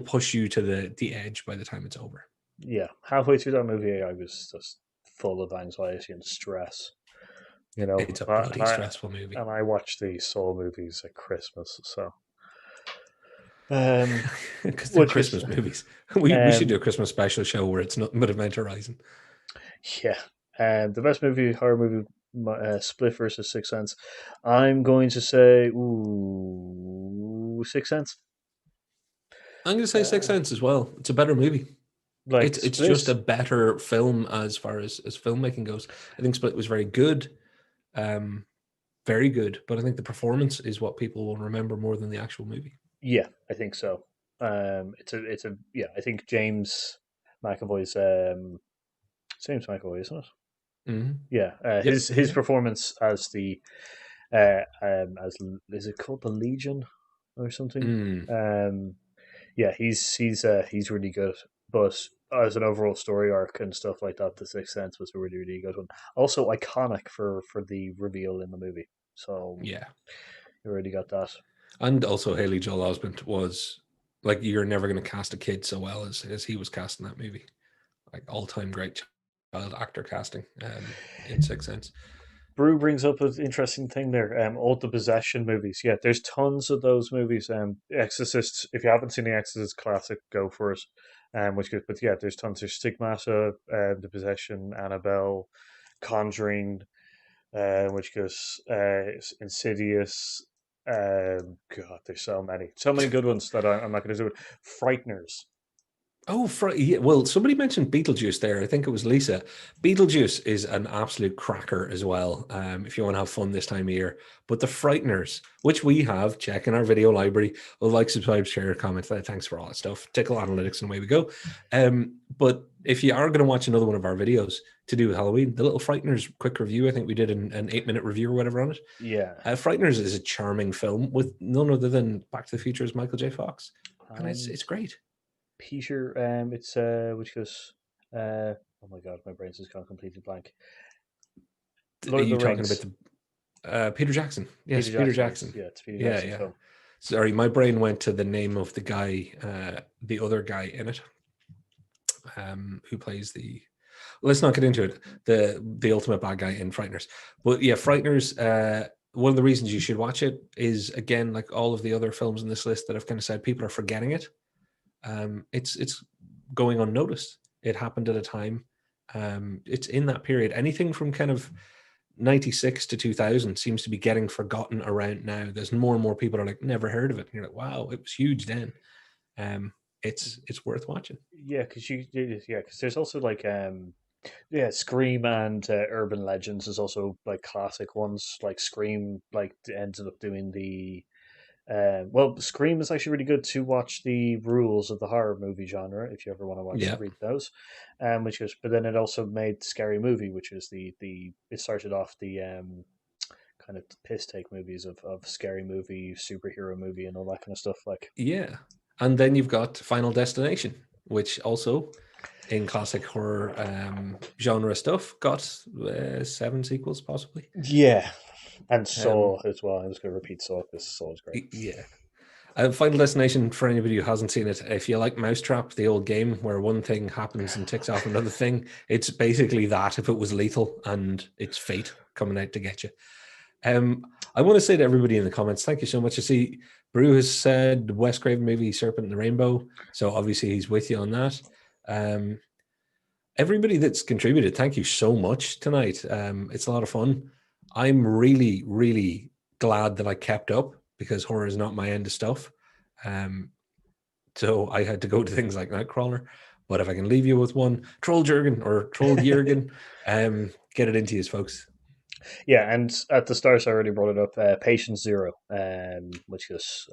B: push you to the edge by the time it's over.
A: yeah. Halfway through that movie, I was just full of anxiety and stress. You know,
B: It's a bloody
A: I
B: stressful movie
A: and I watch the Saw movies at Christmas, so um,
B: because they're
A: which is
B: Christmas movies. We should do
A: um,
B: a Christmas special show where it's nothing but Event Horizon.
A: yeah, the best movie horror movie, Split versus Sixth Sense. I'm going to say, ooh, Sixth Sense.
B: I'm going to say Sixth
A: Uh,
B: Sense as well. It's a better movie.
A: like
B: It's just a
A: Split,
B: better film as far as filmmaking goes. I think Split was very good, um, very good. But I think the performance is what people will remember more than the actual movie.
A: yeah, I think so. It's a yeah. I think McAvoy's James McAvoy, isn't it?
B: Mm-hmm.
A: Yeah,
B: Yep.
A: his
B: Yeah.
A: performance as the as is it called the Legion or something?
B: Mm.
A: Um, yeah, he's really good. But as an overall story arc and stuff like that, The Sixth Sense was a really really good one. Also iconic for the reveal in the movie. So
B: Yeah.
A: you already got that.
B: And also Haley Joel Osment was like you're never going to cast a kid so well as he was cast in that movie. Like all time great child actor casting in Sixth Sense.
A: Brew brings up an interesting thing there. All the possession movies. Yeah, there's tons of those movies. Exorcist. If you haven't seen the Exorcist classic, go for it. Which good, but yeah, there's tons. There's Stigmata, the Possession, Annabelle, Conjuring, which goes Insidious. God, there's so many good ones that I'm not going to do it. Frighteners.
B: Oh, yeah. Well, somebody mentioned Beetlejuice there. I think it was Lisa. Beetlejuice is an absolute cracker as well, if you want to have fun this time of year. But the Frighteners, which we have, check in our video library. Well, like, subscribe, share, comment. Thanks for all that stuff. Tickle analytics and away we go. But if you are going to watch another one of our videos to do with Halloween, the little Frighteners quick review, I think we did an 8-minute review or whatever on it.
A: Yeah.
B: Frighteners is a charming film with none other than Back to the Future's Michael J. Fox. And
A: And
B: it's great.
A: Peter, it's which goes, oh my god, my brain's just gone completely blank.
B: Are
A: Lord of
B: you
A: the
B: talking about
A: Rings.
B: the Peter Jackson?
A: Peter
B: Yes, Peter
A: Jackson.
B: Jackson.
A: Yeah, it's Peter
B: Yeah,
A: Jackson's
B: yeah.
A: film.
B: Sorry, my brain went to the name of the guy, the other guy in it, who plays the. Let's not get into it. The ultimate bad guy in Frighteners, but yeah, Frighteners. One of the reasons you should watch it is again like all of the other films in this list that I've kind of said people are forgetting it. It's going unnoticed. It happened at a time. It's in that period. Anything from kind of 96 to 2000 seems to be getting forgotten around now. There's more and more people are like never heard of it, and you're like, wow, it was huge then. Um, it's worth watching.
A: Yeah, because there's also like yeah, Scream and Urban Legends is also like classic ones. Like Scream, like ended up doing the well, Scream is actually really good to watch the rules of the horror movie genre if you ever want to
B: Yeah,
A: read those. Which is, but then it also made Scary Movie, which is the it started off the kind of piss take movies of Scary Movie, superhero movie, and all that kind of stuff. Like,
B: yeah. And then you've got Final Destination, which also in classic horror genre stuff got 7 sequels possibly.
A: yeah, and Saw
B: Um,
A: as well. I'm just going to repeat Saw because Saw is great.
B: yeah. Final Destination, for anybody who hasn't seen it, if you like Mousetrap, the old game where one thing happens and ticks off another thing, it's basically that if it was lethal and it's fate coming out to get you. I want to say to everybody in the comments, thank you so much. I see Brew has said Wes Craven movie Serpent and the Rainbow, so obviously he's with you on that. Um, Everybody that's contributed, thank you so much tonight. It's a lot of fun. I'm really, really glad that I kept up because horror is not my end of stuff. So I had to go to things like Nightcrawler. But if I can leave you with one, Troll Jurgen or Troll Jurgen, get it into you, folks.
A: Yeah, and at the start, I already brought it up. Patient Zero, which is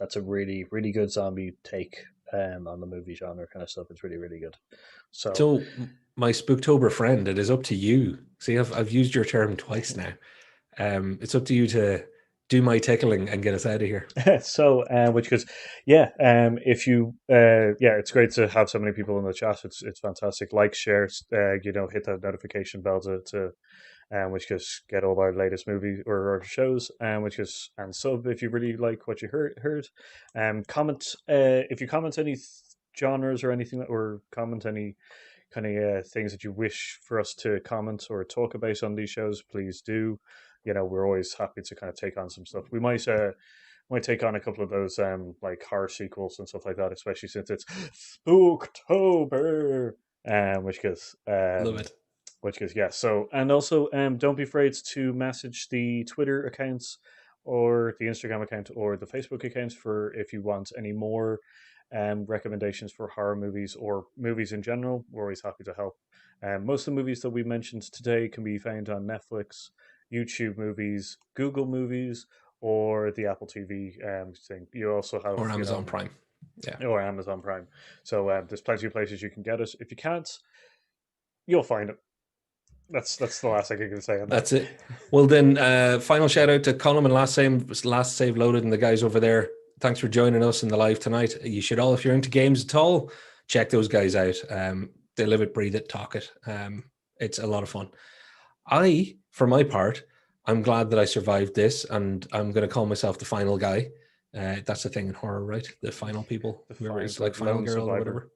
A: that's a really really good zombie take on the movie genre kind of stuff. It's really really good. So
B: So, my Spooktober friend, it is up to you. See, I've used your term twice now. It's up to you to do my tickling and get us out of here.
A: so which is yeah, if you yeah, it's great to have so many people in the chat. It's fantastic. Like, share, hit that notification bell to which is get all our latest movies or shows, which is and sub if you really like what you heard. Comment if you comment any genres or anything, or comment any kind of things that you wish for us to comment or talk about on these shows. Please do. We're always happy to kind of take on some stuff. We might take on a couple of those like horror sequels and stuff like that, especially since it's Spooktober, which is
B: Love it.
A: yeah. So, and also don't be afraid to message the Twitter accounts or the Instagram account or the Facebook accounts for if you want any more recommendations for horror movies or movies in general. We're always happy to help. Most of the movies that we mentioned today can be found on Netflix, YouTube Movies, Google Movies, or the Apple TV thing. You also have,
B: Or Amazon Prime. Yeah.
A: or Amazon Prime. So there's plenty of places you can get it. If you can't, you'll find it. That's the last thing I can say on that.
B: That's it. Well, then, final shout out to Colin and Last Save Loaded and the guys over there. Thanks for joining us in the live tonight. You should all, if you're into games at all, check those guys out. They live it, breathe it, talk it. It's a lot of fun. For my part, I'm glad that I survived this, and I'm going to call myself the final guy. That's the thing in horror, right? The final people. It's like Final Girl or whatever.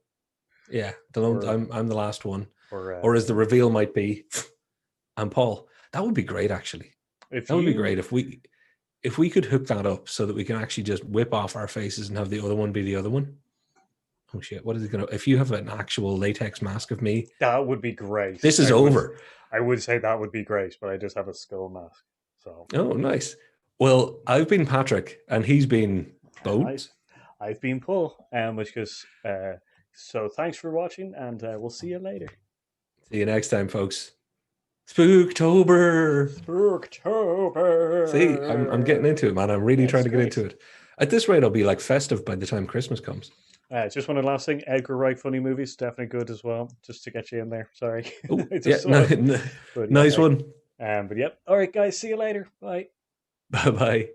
B: Yeah, I'm the last one. Or as the reveal might be, I'm Paul. That would be great, actually. That would be great if we could hook that up so that we can actually just whip off our faces and have the other one be the other one. Oh shit! What is it gonna? If you have an actual latex mask of me,
A: that would be great.
B: This is over.
A: I would say that would be great, but I just have a skull mask. So.
B: Oh, nice. Well, I've been Patrick, and he's been Bones.
A: I've been Paul, which is so. Thanks for watching, and we'll see you later.
B: See you next time, folks. Spooktober. See, I'm getting into it, man. I'm really trying to get into it. At this rate, I'll be like festive by the time Christmas comes.
A: Just one last thing. Edgar Wright funny movies, definitely good as well. Just to get you in there. Sorry.
B: Oh, yeah, nice one.
A: But yep. All right, guys. See you later. Bye.
B: Bye-bye.